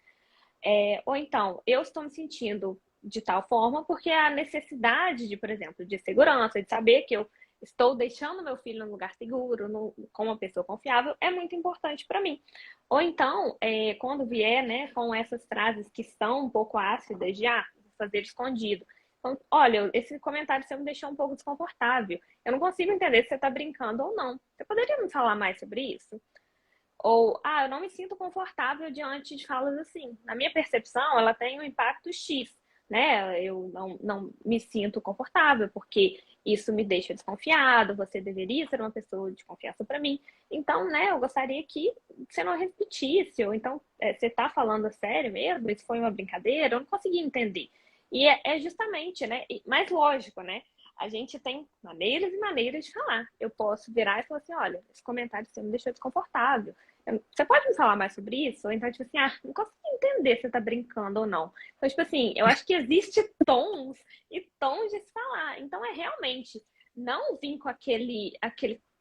Ou então, eu estou me sentindo de tal forma porque a necessidade de, por exemplo, de segurança, de saber que eu estou deixando meu filho num lugar seguro, com uma pessoa confiável, é muito importante para mim. Ou então, quando vier, né, com essas frases que são um pouco ácidas, de vou fazer escondido. Então, olha, esse comentário você me deixou um pouco desconfortável. Eu não consigo entender se você está brincando ou não. Você poderia me falar mais sobre isso? Ou, eu não me sinto confortável diante de falas assim. Na minha percepção, ela tem um impacto X, né? Eu não me sinto confortável, porque isso me deixa desconfiado, você deveria ser uma pessoa de confiança para mim. Então, né, eu gostaria que você não repetisse, ou então, você está falando sério mesmo? Isso foi uma brincadeira? Eu não consegui entender. E é justamente, né? Mais lógico, né? A gente tem maneiras e maneiras de falar. Eu posso virar e falar assim: olha, esse comentário seu me deixou desconfortável. Você pode me falar mais sobre isso? Ou então, tipo assim, não consigo entender se você tá brincando ou não. Então, tipo assim, eu acho que existe tons e tons de se falar. Então, é realmente não vir com aquele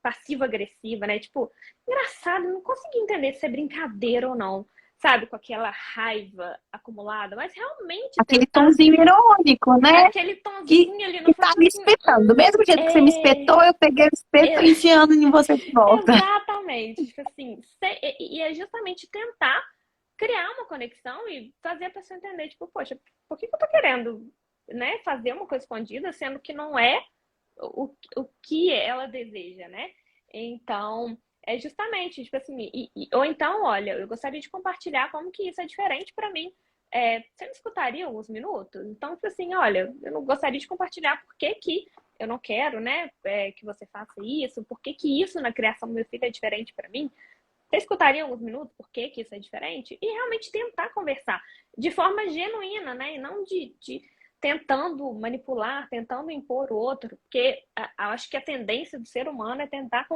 passivo-agressiva, né? Tipo, engraçado, não consegui entender se é brincadeira ou não. Sabe, com aquela raiva acumulada, mas realmente Aquele tentar tonzinho irônico, né? aquele Que, tonzinho ali no que tá fundo, tipo me assim, espetando. Do mesmo jeito que você me espetou, eu peguei o espeto e tô enfiando em você de volta. exatamente. Tipo assim, e é justamente tentar criar uma conexão e fazer a pessoa entender, tipo, poxa, por que eu tô querendo, né, fazer uma coisa escondida, sendo que não é o que ela deseja, né? Então, é justamente, tipo assim, ou então, olha, eu gostaria de compartilhar como que isso é diferente para mim. Você me escutaria alguns minutos? Então, tipo assim, olha, eu não gostaria de compartilhar por que que eu não quero, né, que você faça isso, por que que isso na criação do meu filho é diferente para mim. Você escutaria alguns minutos por que que isso é diferente? E realmente tentar conversar de forma genuína, né? E não de tentando manipular, tentando impor o outro, porque acho que a tendência do ser humano é tentar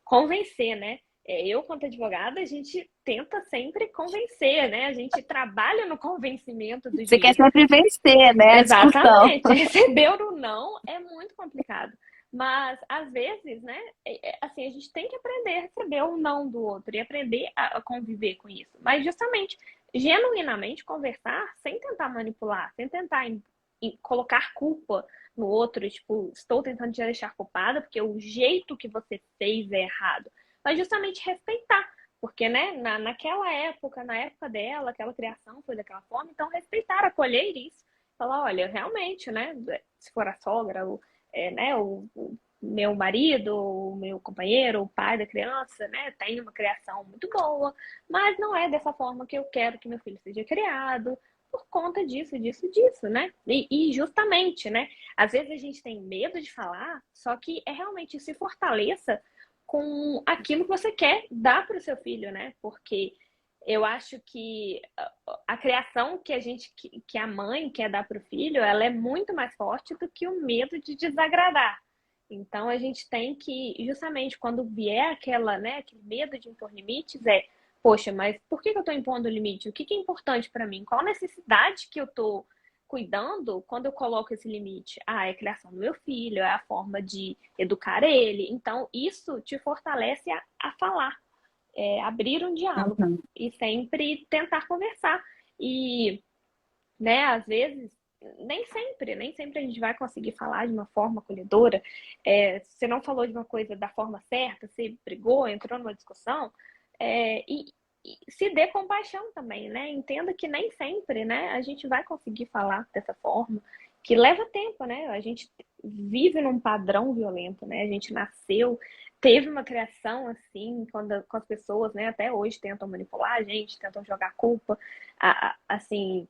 convencer, né? Eu, quanto advogada, a gente tenta sempre convencer, né? A gente trabalha no convencimento do Você quer juiz. sempre vencer, né? A discussão. Exatamente. Receber o não é muito complicado. Mas, às vezes, né, assim, a gente tem que aprender a receber o não do outro e aprender a conviver com isso. Mas, justamente, genuinamente conversar sem tentar manipular, sem tentar colocar culpa no outro, tipo, estou tentando te deixar culpada porque o jeito que você fez é errado. Mas, justamente, respeitar. Porque, né, naquela época, na época dela, aquela criação foi daquela forma, então respeitar, acolher isso. Falar, olha, realmente, né, se for a sogra, né, o meu marido, o meu companheiro, o pai da criança, né, tem uma criação muito boa, mas não é dessa forma que eu quero que meu filho seja criado, por conta disso, disso, disso, né? E justamente, né? Às vezes a gente tem medo de falar, só que é realmente se fortaleça com aquilo que você quer dar para o seu filho, né? Porque eu acho que a criação que a mãe quer dar para o filho, ela é muito mais forte do que o medo de desagradar. Então a gente tem que, justamente quando vier aquele medo de impor limites, poxa, mas por que eu estou impondo limite? O que é importante para mim? Qual a necessidade que eu estou cuidando quando eu coloco esse limite? É a criação do meu filho, é a forma de educar ele. Então, isso te fortalece a falar, abrir um diálogo Uhum. e sempre tentar conversar. E, né, às vezes, nem sempre a gente vai conseguir falar de uma forma acolhedora. Você não falou de uma coisa da forma certa, você brigou, entrou numa discussão, e se dê compaixão também, né? Entenda que nem sempre, né, a gente vai conseguir falar dessa forma, que leva tempo, né? A gente vive num padrão violento, né? A gente nasceu, teve uma criação assim, com as pessoas, né, até hoje tentam manipular a gente, tentam jogar culpa, assim.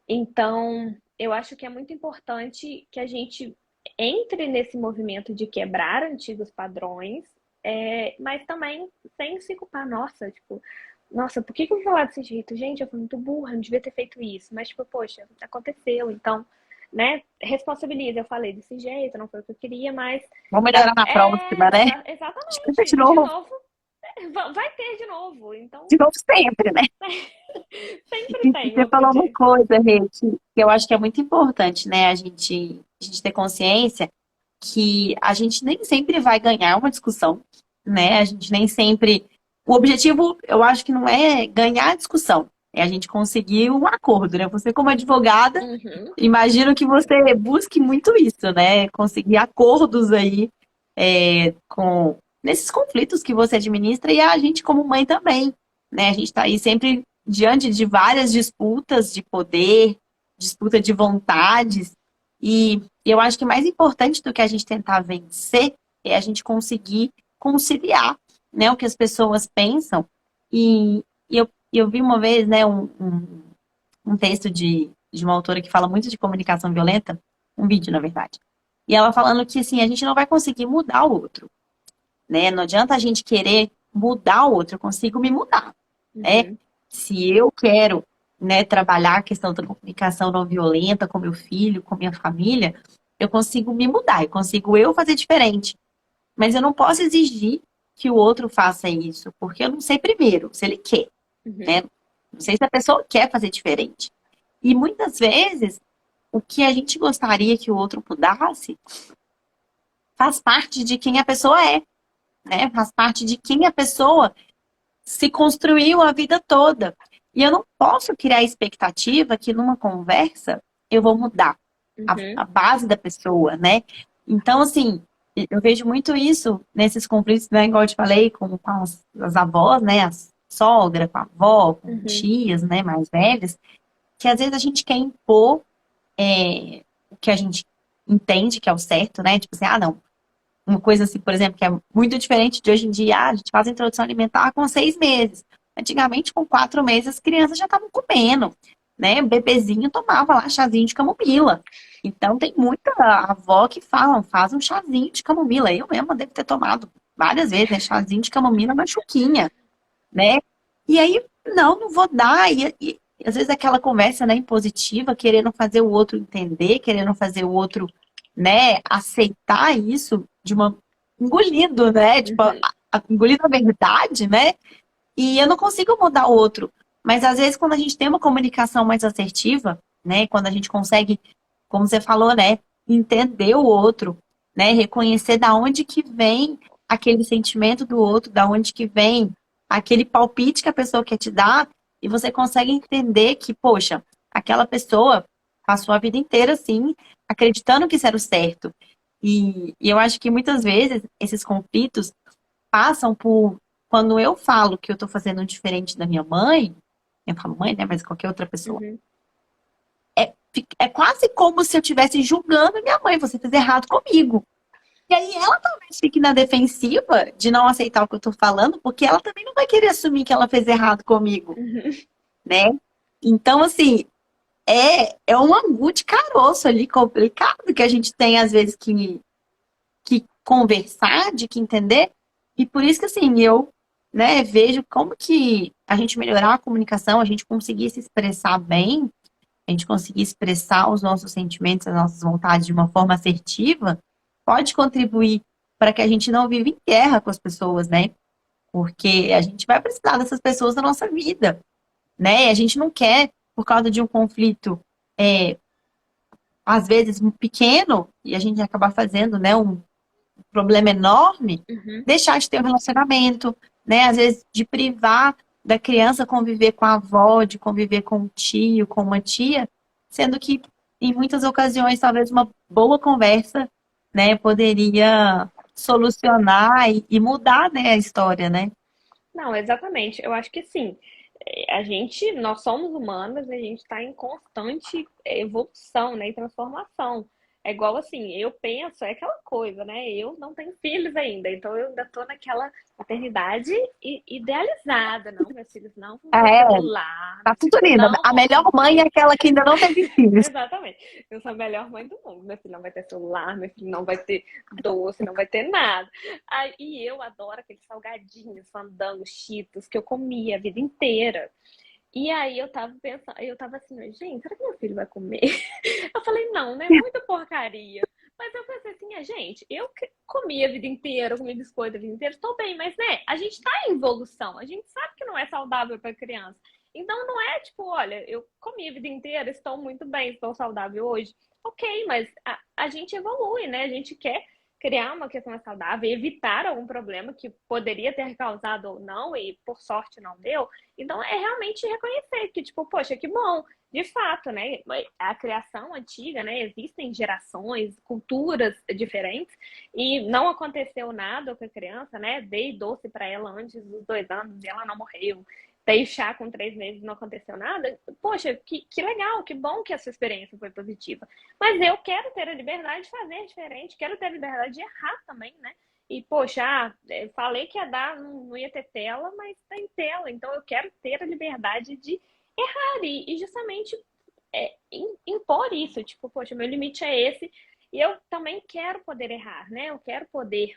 Então, eu acho que é muito importante que a gente entre nesse movimento de quebrar antigos padrões, mas também sem se culpar. Nossa, tipo, nossa, por que eu vou falar desse jeito? Gente, eu fui muito burra, não devia ter feito isso. Mas, tipo, poxa, aconteceu. Então, né, responsabiliza. Eu falei desse jeito, não foi o que eu queria, mas Vamos melhorar na próxima, né? Acho que exatamente. De novo, vai ter de novo. Então, de novo sempre, né? sempre E tem você outro falou uma dia. coisa, Rê, que eu acho que é muito importante, né? A gente ter consciência que a gente nem sempre vai ganhar uma discussão, né? A gente nem sempre. O objetivo, eu acho que não é ganhar a discussão, é a gente conseguir um acordo, né? Você, como advogada, Uhum. imagino que você busque muito isso, né? Conseguir acordos aí com nesses conflitos que você administra e a gente como mãe também, né? A gente está aí sempre diante de várias disputas de poder, disputa de vontades e eu acho que mais importante do que a gente tentar vencer é a gente conseguir conciliar, né? O que as pessoas pensam E eu vi uma vez, né, um texto de uma autora que fala muito de comunicação violenta, um vídeo, na verdade. E ela falando que, assim, a gente não vai conseguir mudar o outro, né? Não adianta a gente querer mudar o outro, eu consigo me mudar, né? Uhum, Se eu quero, né, trabalhar a questão da comunicação não violenta com meu filho, com minha família, eu consigo me mudar, eu consigo eu fazer diferente. Mas eu não posso exigir que o outro faça isso, porque eu não sei primeiro se ele quer, uhum, né? Não sei se a pessoa quer fazer diferente. E muitas vezes, o que a gente gostaria que o outro mudasse faz parte de quem a pessoa é, né? Faz parte de quem a pessoa se construiu a vida toda. E eu não posso criar expectativa que numa conversa eu vou mudar uhum, a base da pessoa, né? Então, assim, eu vejo muito isso nesses conflitos, né? Igual eu te falei, com as avós, né? A sogra, com a avó, com uhum, tias, né? Mais velhas, que às vezes a gente quer impor o que a gente entende que é o certo, né? Tipo assim, ah, não. Uma coisa assim, por exemplo, que é muito diferente de hoje em dia, a gente faz a introdução alimentar com 6 meses. Antigamente, com 4 meses, as crianças já estavam comendo, né? O bebezinho tomava lá chazinho de camomila. Então, tem muita avó que falam, faz um chazinho de camomila. Eu mesma devo ter tomado várias vezes, né? Chazinho de camomila na chuquinha, né? E aí, não vou dar. E às vezes aquela conversa, né, impositiva, querendo fazer o outro entender, querendo fazer o outro, né, aceitar isso de uma engolindo, né? Tipo, uhum. engolindo a verdade, né? E eu não consigo mudar o outro. Mas às vezes quando a gente tem uma comunicação mais assertiva, né, quando a gente consegue, como você falou, né, entender o outro, né, reconhecer da onde que vem aquele sentimento do outro, da onde que vem aquele palpite que a pessoa quer te dar, e você consegue entender que, poxa, aquela pessoa passou a vida inteira assim, acreditando que isso era o certo. E eu acho que muitas vezes esses conflitos passam por quando eu falo que eu tô fazendo diferente da minha mãe, eu falo mãe, né, mas qualquer outra pessoa. Uhum. É quase como se eu estivesse julgando minha mãe, você fez errado comigo. E aí ela talvez fique na defensiva de não aceitar o que eu tô falando, porque ela também não vai querer assumir que ela fez errado comigo, Uhum. né? Então, assim, é um angu de caroço ali complicado que a gente tem, às vezes, que conversar, de que entender. E por isso que, assim, eu, né, vejo como que a gente melhorar a comunicação, a gente conseguir se expressar bem, a gente conseguir expressar os nossos sentimentos, as nossas vontades de uma forma assertiva, pode contribuir para que a gente não viva em guerra com as pessoas, né? Porque a gente vai precisar dessas pessoas na nossa vida, né? E a gente não quer, por causa de um conflito, às vezes, um pequeno, e a gente acabar fazendo, né, um problema enorme, Uhum. deixar de ter um relacionamento, né? Às vezes, de privar da criança conviver com a avó, de conviver com o tio, com uma tia, sendo que, em muitas ocasiões, talvez uma boa conversa, né, poderia solucionar e mudar, né, a história, né? Não, exatamente. Eu acho que sim. A gente, nós somos humanas e a gente está em constante evolução, né, e transformação. É igual assim, eu penso, é aquela coisa, né? Eu não tenho filhos ainda, então eu ainda tô naquela maternidade idealizada. Não, meus filhos não vão ter É, celular, tá meus tudo filhos lindo. não A vão melhor mãe é comer. aquela que ainda não teve filhos. Exatamente. Eu sou a melhor mãe do mundo. Meu filho não vai ter celular, meu filho não vai ter doce, não vai ter nada. Aí, e eu adoro aqueles salgadinhos, fandango, cheetos, que eu comia a vida inteira. E aí eu tava pensando, eu tava assim, gente, será que meu filho vai comer? Eu falei, não, né? Muita porcaria. Mas eu pensei assim, gente, eu comi a vida inteira, comi biscoito a vida inteira, estou bem, mas né, a gente tá em evolução, a gente sabe que não é saudável para criança. Então não é tipo, olha, eu comi a vida inteira, estou muito bem, estou saudável hoje. Ok, mas a gente evolui, né? A gente quer criar uma questão mais saudável, evitar algum problema que poderia ter causado ou não, e por sorte não deu. Então é realmente reconhecer que, tipo, poxa, que bom, de fato, né? A criação antiga, né? Existem gerações, culturas diferentes, e não aconteceu nada com a criança, né? Dei doce para ela antes dos 2 anos e ela não morreu. Dei chá com 3 meses e não aconteceu nada. Poxa, que legal, que bom que a sua experiência foi positiva. Mas eu quero ter a liberdade de fazer diferente, quero ter a liberdade de errar também, né? e poxa, falei que ia dar, não ia ter tela, mas tem tela, então eu quero ter a liberdade de errar e justamente impor isso, tipo, poxa, meu limite é esse, e eu também quero poder errar, né? Eu quero poder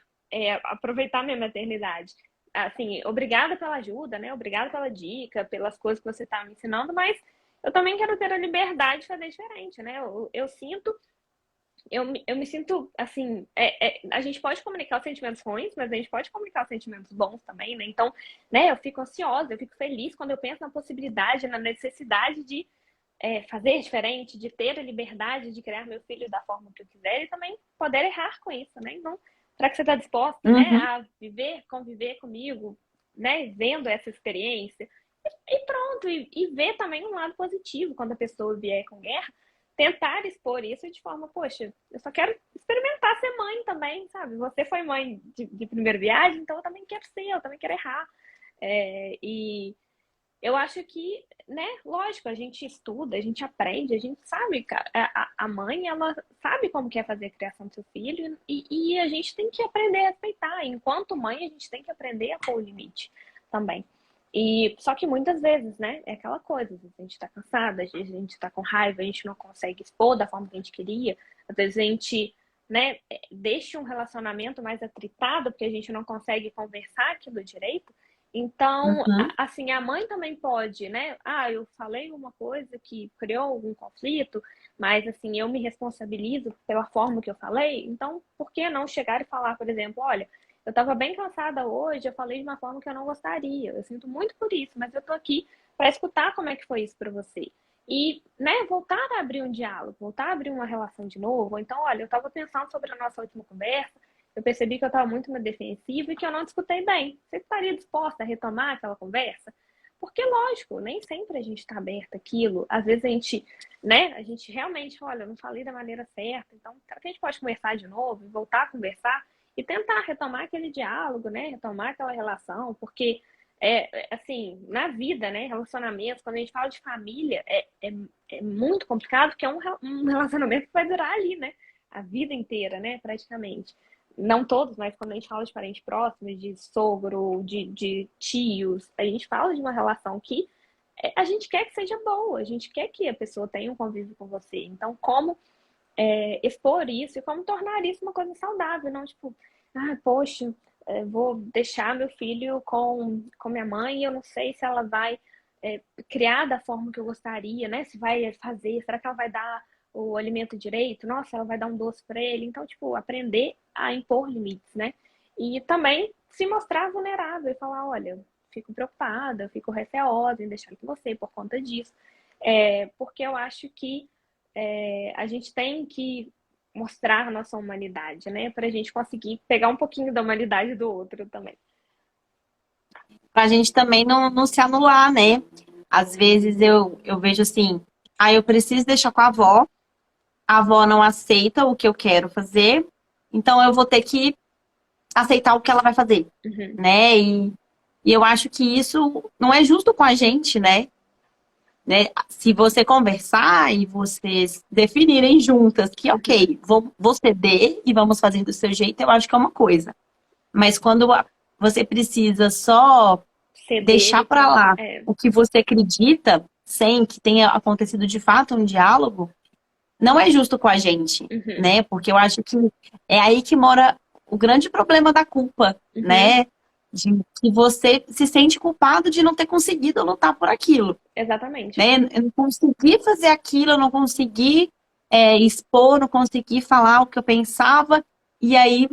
aproveitar minha maternidade. Assim, obrigada pela ajuda, né? Obrigada pela dica, pelas coisas que você está me ensinando, mas eu também quero ter a liberdade de fazer diferente, né? Eu sinto, eu me sinto assim, a gente pode comunicar os sentimentos ruins, mas a gente pode comunicar os sentimentos bons também, né? Então, né, eu fico ansiosa, eu fico feliz quando eu penso na possibilidade, na necessidade de fazer diferente, de ter a liberdade de criar meu filho da forma que eu quiser e também poder errar com isso, né? Então, será que você está disposta, né, Uhum. a viver, conviver comigo, né, vendo essa experiência? E pronto, e ver também um lado positivo quando a pessoa vier com guerra, tentar expor isso de forma, poxa, eu só quero experimentar ser mãe também, sabe? Você foi mãe de primeira viagem, então eu também quero ser, eu também quero errar. E eu acho que, né, lógico, a gente estuda, a gente aprende, a gente sabe, cara, a mãe, ela sabe como que é fazer a criação do seu filho e a gente tem que aprender a respeitar. Enquanto mãe, a gente tem que aprender a pôr o limite também. E só que muitas vezes, né, é aquela coisa, às vezes a gente tá cansada, às vezes a gente tá com raiva, a gente não consegue expor da forma que a gente queria, às vezes a gente, né, deixa um relacionamento mais atritado porque a gente não consegue conversar aquilo direito. Então, Uhum. assim, a mãe também pode, né? Ah, eu falei uma coisa que criou algum conflito, mas assim, eu me responsabilizo pela forma que eu falei, então por que não chegar e falar, por exemplo, olha, eu estava bem cansada hoje, eu falei de uma forma que eu não gostaria, eu sinto muito por isso, mas eu tô aqui para escutar como é que foi isso para você. E, né, voltar a abrir um diálogo, voltar a abrir uma relação de novo. Então, olha, eu estava pensando sobre a nossa última conversa, eu percebi que eu estava muito na defensiva e que eu não discutei bem. Você estaria disposta a retomar aquela conversa? Porque, lógico, nem sempre a gente está aberta àquilo. Às vezes a gente, né, a gente realmente, olha, eu não falei da maneira certa. Então, será que a gente pode conversar de novo, voltar a conversar e tentar retomar aquele diálogo, né, retomar aquela relação? Porque, assim, na vida, né, relacionamentos, quando a gente fala de família, é muito complicado, porque é um relacionamento que vai durar ali, né, a vida inteira, né, praticamente. Não todos, mas quando a gente fala de parente próximo, de sogro, de tios, a gente fala de uma relação que a gente quer que seja boa, a gente quer que a pessoa tenha um convívio com você. Então, como expor isso e como tornar isso uma coisa saudável, não tipo, ah, poxa, vou deixar meu filho com minha mãe e eu não sei se ela vai criar da forma que eu gostaria, né? Se vai fazer, será que ela vai dar o alimento direito? Nossa, ela vai dar um doce para ele. Então, tipo, aprender a impor limites, né? E também se mostrar vulnerável e falar, olha, fico preocupada, fico receosa em deixar com você por conta disso. Porque eu acho que a gente tem que mostrar a nossa humanidade, né? Para a gente conseguir pegar um pouquinho da humanidade do outro também. Pra gente também não se anular, né? Às vezes eu vejo assim, eu preciso deixar com a avó não aceita o que eu quero fazer, então eu vou ter que aceitar o que ela vai fazer, Uhum. né? E eu acho que isso não é justo com a gente, né? Se você conversar e vocês definirem juntas que, Uhum. ok, vou ceder e vamos fazer do seu jeito, eu acho que é uma coisa. Mas quando você precisa só Ceder deixar e para pra. lá o que você acredita, sem que tenha acontecido de fato um diálogo, não é justo com a gente, Uhum. né? Porque eu acho que é aí que mora o grande problema da culpa, Uhum. né? De que você se sente culpado de não ter conseguido lutar por aquilo, Exatamente. né? Eu não consegui fazer aquilo, eu não consegui expor, não consegui falar o que eu pensava, e aí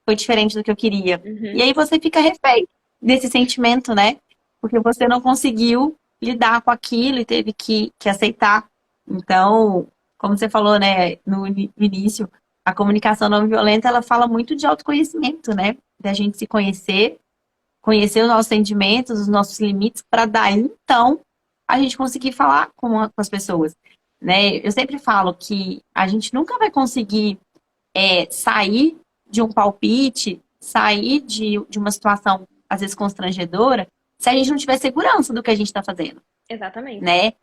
foi diferente do que eu queria. E Uhum. aí você fica refém desse sentimento, né? Porque você não conseguiu lidar com aquilo e teve que aceitar. Então, como você falou, né, no início, a comunicação não violenta, ela fala muito de autoconhecimento, né? Da gente se conhecer, conhecer os nossos sentimentos, os nossos limites, para daí, então, a gente conseguir falar com as pessoas, né? Eu sempre falo que a gente nunca vai conseguir sair de um palpite, sair de uma situação, às vezes, constrangedora, se a gente não tiver segurança do que a gente está fazendo, Exatamente. né?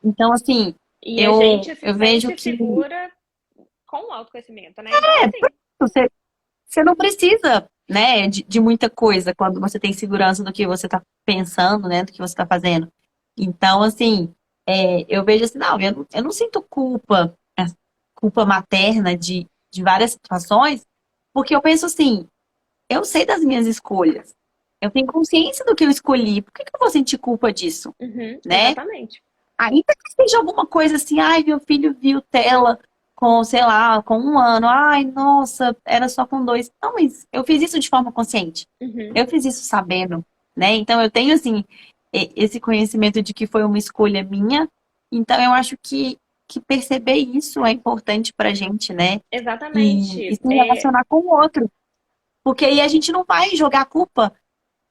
Então, assim, E a eu, gente se eu vejo sente que segura com o autoconhecimento, né? Então, assim, você, você não precisa, né, de muita coisa quando você tem segurança do que você está pensando, né, do que você está fazendo. Então, assim, eu vejo assim, não, eu não sinto culpa, culpa materna de várias situações, porque eu penso assim, eu sei das minhas escolhas. Eu tenho consciência do que eu escolhi. Por que que eu vou sentir culpa disso, Uhum, né? exatamente. Ainda que seja alguma coisa assim, ai, meu filho viu tela com, sei lá, com 1 ano. Ai, nossa, era só com 2. Não, mas eu fiz isso de forma consciente. Uhum, Eu fiz isso sabendo, né? Então eu tenho, assim, esse conhecimento de que foi uma escolha minha. Então eu acho que perceber isso é importante pra gente, né? E exatamente. se relacionar com o outro. Porque aí a gente não vai jogar a culpa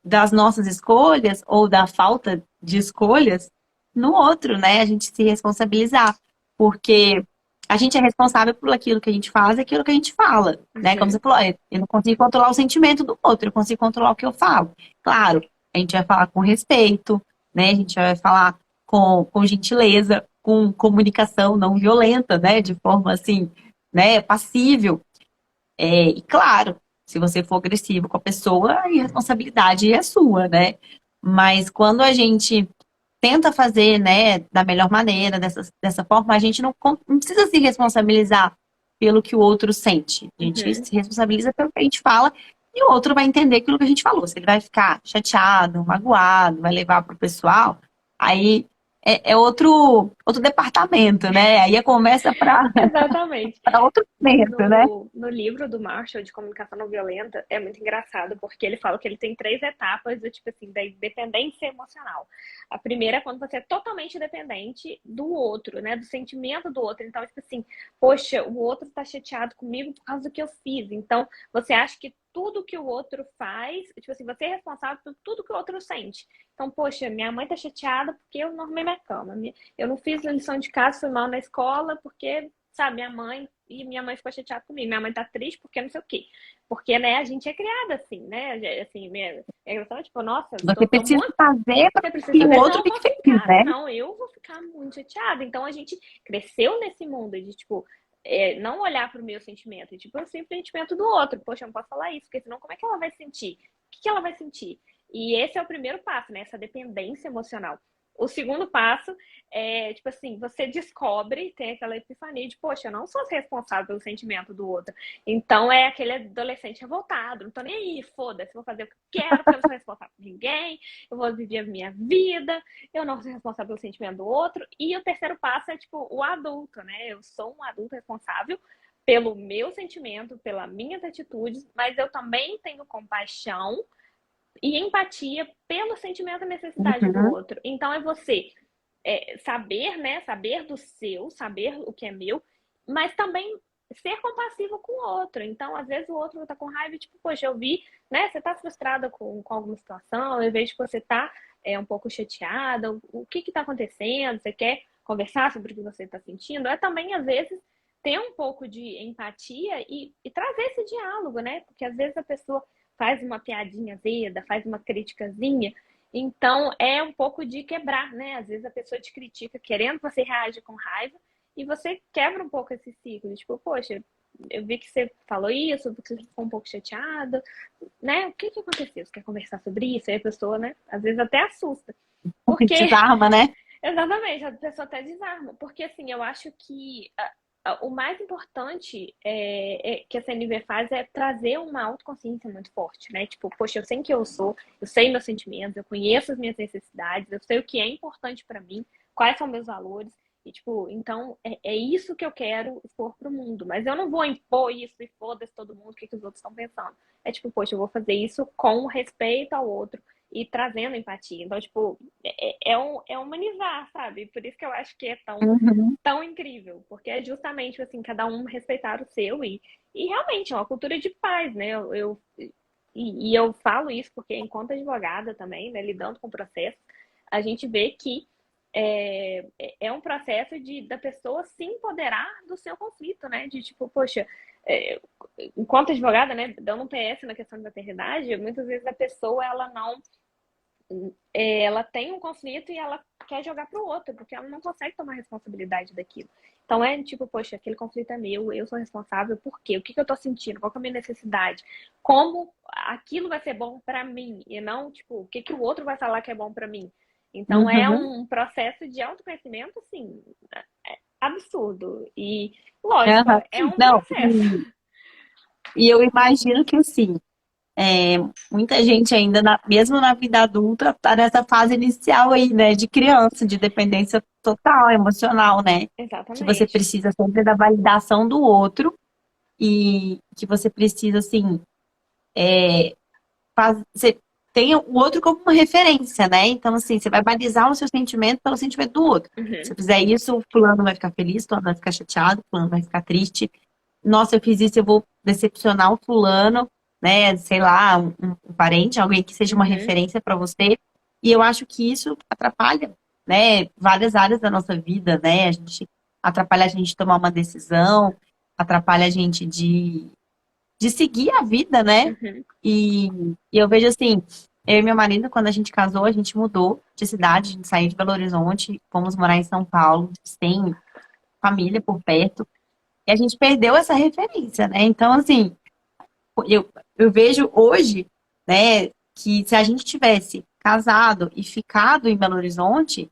das nossas escolhas ou da falta de escolhas no outro, né? A gente se responsabilizar. Porque a gente é responsável por aquilo que a gente faz e aquilo que a gente fala, né? Como Uhum, você falou, eu não consigo controlar o sentimento do outro, eu consigo controlar o que eu falo. Claro, a gente vai falar com respeito, né? A gente vai falar com gentileza, com comunicação não violenta, né? De forma assim, né? Passível. E claro, se você for agressivo com a pessoa, a responsabilidade é sua, né? Mas quando a gente tenta fazer, né, da melhor maneira, dessa forma, a gente não precisa se responsabilizar pelo que o outro sente. A gente uhum. se responsabiliza pelo que a gente fala e o outro vai entender aquilo que a gente falou. Se ele vai ficar chateado, magoado, vai levar para o pessoal, aí é outro departamento, né? Aí a conversa para Exatamente. outro momento, né? No livro do Marshall de comunicação não violenta é muito engraçado porque ele fala que ele tem 3 etapas do tipo assim da dependência emocional. A primeira é quando você é totalmente dependente do outro, né, do sentimento do outro. Então, tipo assim, poxa, o outro tá chateado comigo por causa do que eu fiz. Então, você acha que tudo que o outro faz, tipo assim, você é responsável por tudo que o outro sente. Então, poxa, minha mãe tá chateada porque eu não arrumei minha cama. Eu não fiz a lição de casa, fui mal na escola porque, sabe, minha mãe ficou chateada comigo. Minha mãe tá triste porque não sei o quê. Porque, né, a gente é criada assim, né? Assim, tipo, nossa, Você tô precisa muito. fazer para Você precisa que o fazer, senão outro eu vou fique feliz, ficar, né? senão eu vou ficar muito chateada. Então a gente cresceu nesse mundo de, tipo, não olhar pro meu sentimento, tipo, eu sempre o sentimento do outro. Poxa, eu não posso falar isso, porque senão como é que ela vai sentir? O que ela vai sentir? E esse é o primeiro passo, né? Essa dependência emocional. O segundo passo é, tipo assim, você descobre, tem aquela epifania de, poxa, eu não sou responsável pelo sentimento do outro. Então é aquele adolescente revoltado, não tô nem aí, foda-se, vou fazer o que eu quero, porque eu não sou responsável por ninguém, eu vou viver a minha vida, eu não sou responsável pelo sentimento do outro. E o terceiro passo é, tipo, o adulto, né? Eu sou um adulto responsável pelo meu sentimento, pelas minhas atitudes, mas eu também tenho compaixão e empatia pelo sentimento e necessidade do Uhum. outro. Então é você saber, né? Saber do seu, saber o que é meu, mas também ser compassivo com o outro. Então, às vezes o outro tá com raiva e, tipo, poxa, eu vi, né? Você tá frustrada com alguma situação, eu vejo que você tá um pouco chateada, o que que tá acontecendo? Você quer conversar sobre o que você tá sentindo? É também, às vezes, ter um pouco de empatia e trazer esse diálogo, né? Porque às vezes a pessoa faz uma piadinha azeda, faz uma criticazinha, então é um pouco de quebrar, né? Às vezes a pessoa te critica querendo, você reage com raiva e você quebra um pouco esse ciclo. Tipo, poxa, eu vi que você falou isso, eu vi que você ficou um pouco chateada, né? O que que aconteceu? Você quer conversar sobre isso? Aí a pessoa, né? Às vezes até assusta. Porque Desarma, né? exatamente, a pessoa até desarma. Porque, assim, eu acho que o mais importante que a CNV faz é trazer uma autoconsciência muito forte, né? Tipo, poxa, eu sei quem eu sou, eu sei meus sentimentos, eu conheço as minhas necessidades, eu sei o que é importante para mim, quais são meus valores. E, tipo, então é isso que eu quero expor pro mundo. Mas eu não vou impor isso e foda-se todo mundo, o que, que os outros estão pensando. É tipo, poxa, eu vou fazer isso com respeito ao outro e trazendo empatia. Então, tipo, é humanizar, sabe? Por isso que eu acho que é Uhum. tão incrível, porque é justamente assim, cada um respeitar o seu e realmente é uma cultura de paz, né? E eu falo isso porque, enquanto advogada também, né, lidando com o processo, a gente vê que é um processo da pessoa se empoderar do seu conflito, né? De tipo, poxa, é, enquanto advogada, né, dando um PS na questão de maternidade, muitas vezes a pessoa ela ela tem um conflito e ela quer jogar pro outro, porque ela não consegue tomar responsabilidade daquilo. Então é tipo, poxa, aquele conflito é meu, eu sou responsável por quê? O que eu tô sentindo? Qual que é a minha necessidade? Como aquilo vai ser bom pra mim? E não, tipo, o que o outro vai falar que é bom pra mim? Então é Uhum. um processo de autoconhecimento, assim, absurdo. E, lógico, Aham. é um Não, processo. e eu imagino que assim, muita gente ainda, mesmo na vida adulta, tá nessa fase inicial aí, né, de criança, de dependência total, emocional, né? Que você Exatamente. precisa sempre da validação do outro e que você precisa, assim, você tem o outro como uma referência, né? Então, assim, você vai balizar o seu sentimento pelo sentimento do outro. Se Uhum, eu fizer isso, o fulano vai ficar feliz, o fulano vai ficar chateado, o fulano vai ficar triste. Nossa, eu fiz isso, eu vou decepcionar o fulano, né? Sei lá, um parente, alguém que seja uma uhum, referência para você. E eu acho que isso atrapalha, né? Várias áreas da nossa vida, né? A gente atrapalha a gente tomar uma decisão, atrapalha a gente de seguir a vida, né? uhum, E, e eu vejo assim, eu e meu marido, quando a gente casou, a gente mudou de cidade, a gente saiu de Belo Horizonte, fomos morar em São Paulo, sem família por perto, e a gente perdeu essa referência, né? Então, assim, eu vejo hoje, né, que se a gente tivesse casado e ficado em Belo Horizonte,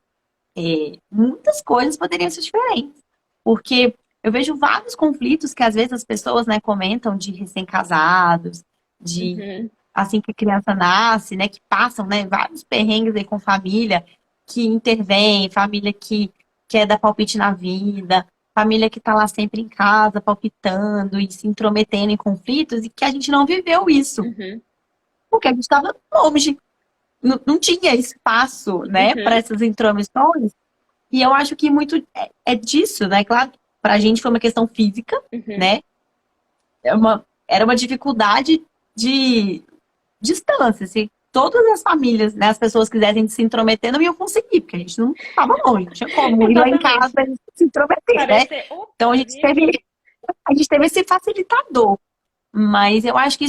muitas coisas poderiam ser diferentes. Porque eu vejo vários conflitos que às vezes as pessoas, né, comentam de recém-casados, de uhum. assim que a criança nasce, né, que passam, né, vários perrengues aí com família que intervém, família que quer dar palpite na vida, família que tá lá sempre em casa, palpitando e se intrometendo em conflitos e que a gente não viveu isso, Uhum, porque a gente estava longe, não tinha espaço, né, para uhum, essas intromissões. E eu acho que muito é disso, né? Claro, pra gente foi uma questão física, uhum. né? Era uma dificuldade de distância. Se todas as famílias, né, as pessoas quisessem se intrometer, não iam conseguir, porque a gente não estava longe, não tinha como ir lá em casa Exatamente. e se intrometer, né? Parecer, Então opa, vim a gente teve esse facilitador. Mas eu acho que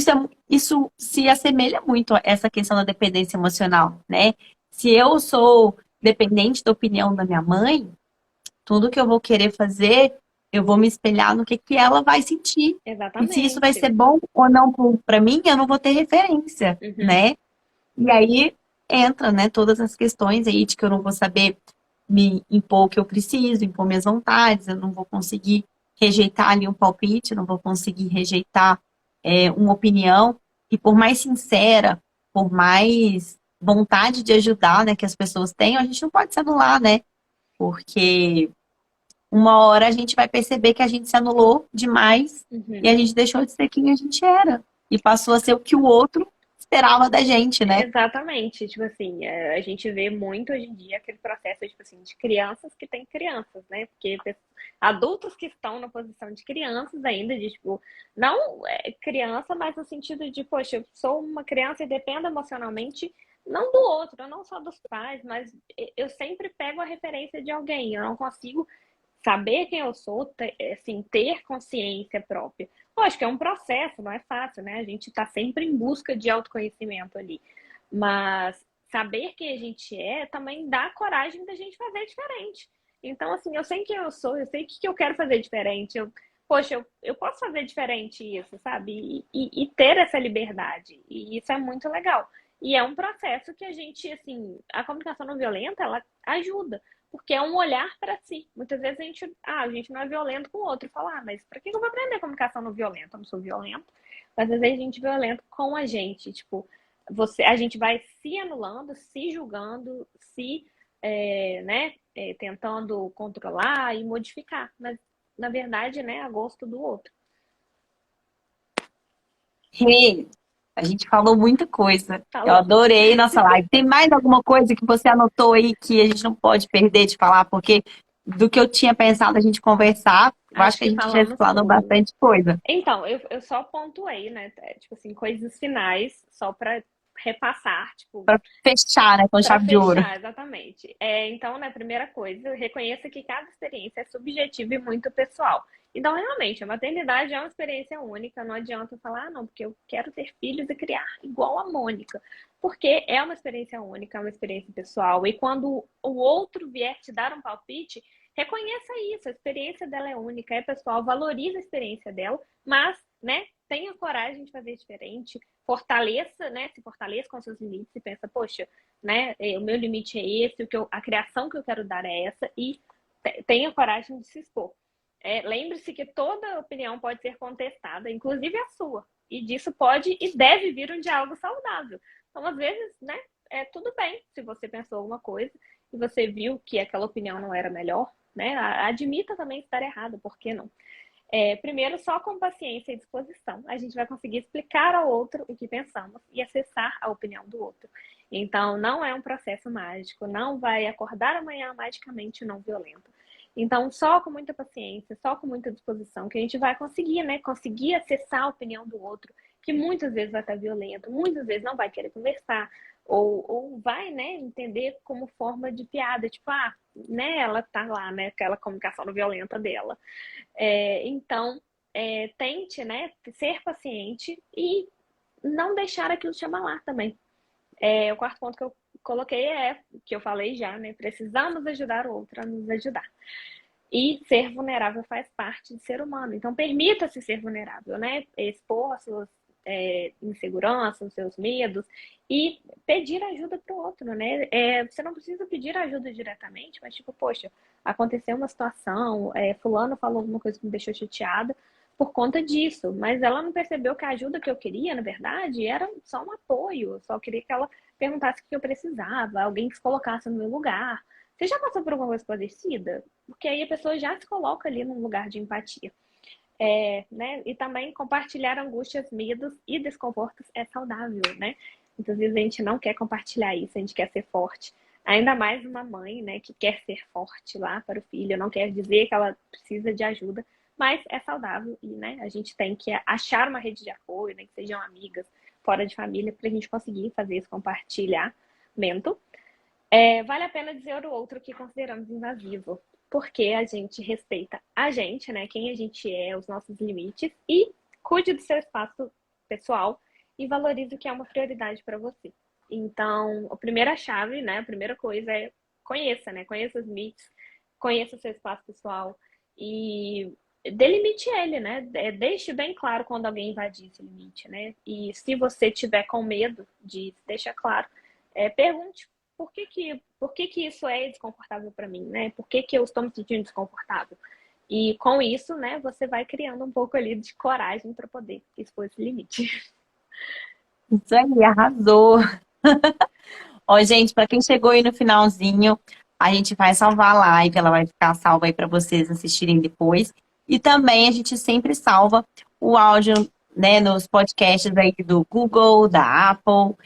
isso se assemelha muito a essa questão da dependência emocional, né? Se eu sou dependente da opinião da minha mãe, tudo que eu vou querer fazer, eu vou me espelhar no que ela vai sentir. E se isso vai exatamente. ser bom ou não para mim, eu não vou ter referência, Uhum, né? E aí entra, né, todas as questões aí de que eu não vou saber me impor o que eu preciso, impor minhas vontades, eu não vou conseguir rejeitar ali um palpite, não vou conseguir rejeitar uma opinião. E por mais sincera, por mais vontade de ajudar, né, que as pessoas tenham, a gente não pode se anular, né? Porque uma hora a gente vai perceber que a gente se anulou demais e uhum. a gente deixou de ser quem a gente era. E passou a ser o que o outro esperava da gente, né? Exatamente, tipo assim, a gente vê muito hoje em dia aquele processo, tipo assim, de crianças que têm crianças, né? Porque adultos que estão na posição de crianças ainda, de tipo, não criança, mas no sentido de, poxa, eu sou uma criança e dependo emocionalmente, não do outro, não só dos pais, mas eu sempre pego a referência de alguém, eu não consigo saber quem eu sou, assim, ter consciência própria. Lógico que é um processo, não é fácil, né? A gente está sempre em busca de autoconhecimento ali. Mas saber quem a gente é também dá coragem da gente fazer diferente. Então, assim, eu sei quem eu sou, eu sei o que eu quero fazer diferente. Poxa, eu posso fazer diferente isso, sabe? E ter essa liberdade. E isso é muito legal. E é um processo que a gente, assim, a comunicação não violenta, ela ajuda porque é um olhar para si. Muitas vezes a gente não é violento com o outro. Fala, mas para que eu vou aprender comunicação não violenta? Eu não sou violento. Mas às vezes a gente é violento com a gente. Tipo, a gente vai se anulando, se julgando, tentando controlar e modificar. Mas, na verdade, né, a gosto do outro. Rê, a gente falou muita coisa. Eu Falamos. adorei nossa live. Tem mais alguma coisa que você anotou aí que a gente não pode perder de falar? Porque do que eu tinha pensado a gente conversar, eu acho Acho que a que gente já falamos explanou tudo. bastante coisa. Então, eu só pontuei, né? Tipo assim, coisas finais, só para repassar, tipo, Para fechar, né, com para chave de ouro. fechar, exatamente. Então, né, primeira coisa, reconheça que cada experiência é subjetiva e muito pessoal. Então, realmente, a maternidade é uma experiência única. Não adianta falar, não, porque eu quero ter filhos e criar igual a Mônica. Porque é uma experiência única, é uma experiência pessoal. E quando o outro vier te dar um palpite, reconheça isso. A experiência dela é única, é pessoal, valorize a experiência dela, mas, né, tenha coragem de fazer diferente, fortaleça, né, se fortaleça com seus limites e pensa, poxa, né, o meu limite é esse, a criação que eu quero dar é essa, e tenha coragem de se expor. Lembre-se que toda opinião pode ser contestada, inclusive a sua. E disso pode e deve vir um diálogo saudável. Então, às vezes, né, tudo bem se você pensou alguma coisa e você viu que aquela opinião não era melhor, né? Admita também estar errado, por que não? Primeiro, só com paciência e disposição, a gente vai conseguir explicar ao outro o que pensamos e acessar a opinião do outro. Então, não é um processo mágico, não vai acordar amanhã magicamente não violento. Então, só com muita paciência, só com muita disposição, que a gente vai conseguir, né? Conseguir acessar a opinião do outro, que muitas vezes vai estar violento, muitas vezes não vai querer conversar, ou vai, né, entender como forma de piada, tipo, né, ela tá lá, né, aquela comunicação não violenta dela. Então, tente, né, ser paciente e não deixar aquilo te abalar também. O quarto ponto que eu coloquei que eu falei já, né? Precisamos ajudar o outro a nos ajudar. E ser vulnerável faz parte de ser humano. Então, permita-se ser vulnerável, né? Expor as suas inseguranças, os seus medos e pedir ajuda para o outro, né? Você não precisa pedir ajuda diretamente, mas tipo, poxa, aconteceu uma situação, fulano falou alguma coisa que me deixou chateada por conta disso, mas ela não percebeu que a ajuda que eu queria, na verdade, era só um apoio, eu só queria que ela perguntasse o que eu precisava, alguém que se colocasse no meu lugar. Você já passou por alguma coisa parecida? Porque aí a pessoa já se coloca ali num lugar de empatia. Né? E também compartilhar angústias, medos e desconfortos é saudável, né? Muitas vezes a gente não quer compartilhar isso, a gente quer ser forte. Ainda mais uma mãe, né, que quer ser forte lá para o filho, não quer dizer que ela precisa de ajuda, mas é saudável e, né, a gente tem que achar uma rede de apoio, né, que sejam amigas, fora de família, para a gente conseguir fazer esse compartilhamento. Vale a pena dizer ao outro que consideramos invasivo, porque a gente respeita a gente, né, quem a gente é, os nossos limites, e cuide do seu espaço pessoal e valorize o que é uma prioridade para você. Então, a primeira chave, né, a primeira coisa é conheça, né, conheça os limites, conheça o seu espaço pessoal e delimite ele, né, deixe bem claro quando alguém invadir esse limite, né, e se você tiver com medo de deixar claro, pergunte por que isso é desconfortável para mim, né? Por que eu estou me sentindo desconfortável? E com isso, né, você vai criando um pouco ali de coragem para poder expor esse limite. Isso aí, arrasou. Ó, gente, para quem chegou aí no finalzinho, a gente vai salvar a live, ela vai ficar salva aí para vocês assistirem depois. E também a gente sempre salva o áudio, né, nos podcasts aí do Google, da Apple,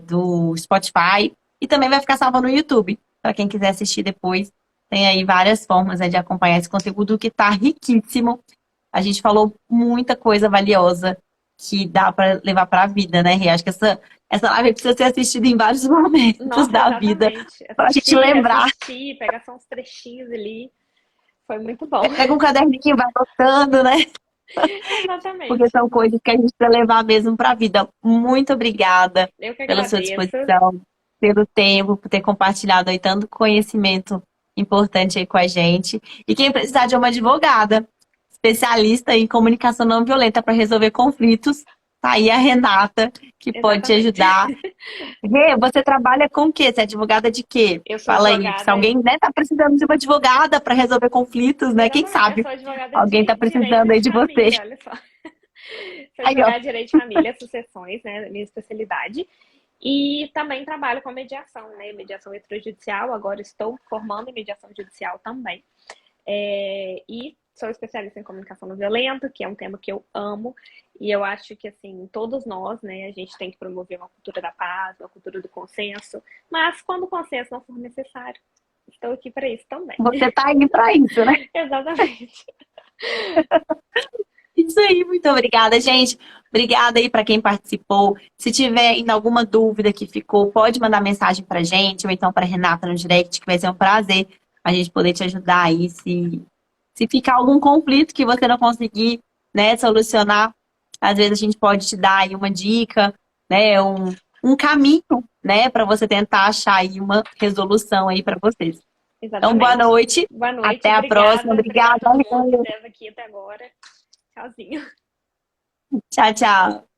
do Spotify. E também vai ficar salva no YouTube, para quem quiser assistir depois. Tem aí várias formas, né, de acompanhar esse conteúdo que está riquíssimo. A gente falou muita coisa valiosa que dá para levar para a vida, né, Rê? Acho que essa live precisa ser assistida em vários momentos Nossa, da vida, para a gente lembrar. Assistir, pegar só uns trechinhos ali. Foi muito bom. Pega um caderninho, vai anotando, né? Exatamente. Porque são coisas que a gente precisa levar mesmo para a vida. Muito obrigada pela sua disposição, pelo tempo, por ter compartilhado aí tanto conhecimento importante aí com a gente. E quem precisar de uma advogada especialista em comunicação não violenta para resolver conflitos, tá aí a Renata, que pode te ajudar. Rê, você trabalha com o quê? Você é advogada de quê? Eu sou Fala advogada... aí, se alguém, né, tá precisando de uma advogada para resolver conflitos, né? Quem sabe? Alguém tá precisando aí de você. Olha só. Sou advogada de direito de família, sucessões, né? Minha especialidade. E também trabalho com mediação, né? Mediação extrajudicial. Agora estou formando em mediação judicial também. E sou especialista em comunicação não violenta, que é um tema que eu amo. E eu acho que, assim, todos nós, né, a gente tem que promover uma cultura da paz, uma cultura do consenso. Mas quando o consenso não for necessário, estou aqui para isso também. Você tá aí para isso, né? Exatamente. Isso aí, muito obrigada, gente. Obrigada aí para quem participou. Se tiver ainda alguma dúvida que ficou, pode mandar mensagem pra gente, ou então para Renata no direct, que vai ser um prazer a gente poder te ajudar aí, se Se ficar algum conflito que você não conseguir, né, solucionar, às vezes a gente pode te dar aí uma dica, né, um caminho, né, para você tentar achar aí uma resolução aí para vocês. Então, boa Exatamente. noite. Boa noite, Até a próxima. obrigada Obrigada. a todo mundo que esteve aqui até agora. Tchauzinho. Tchau, tchau.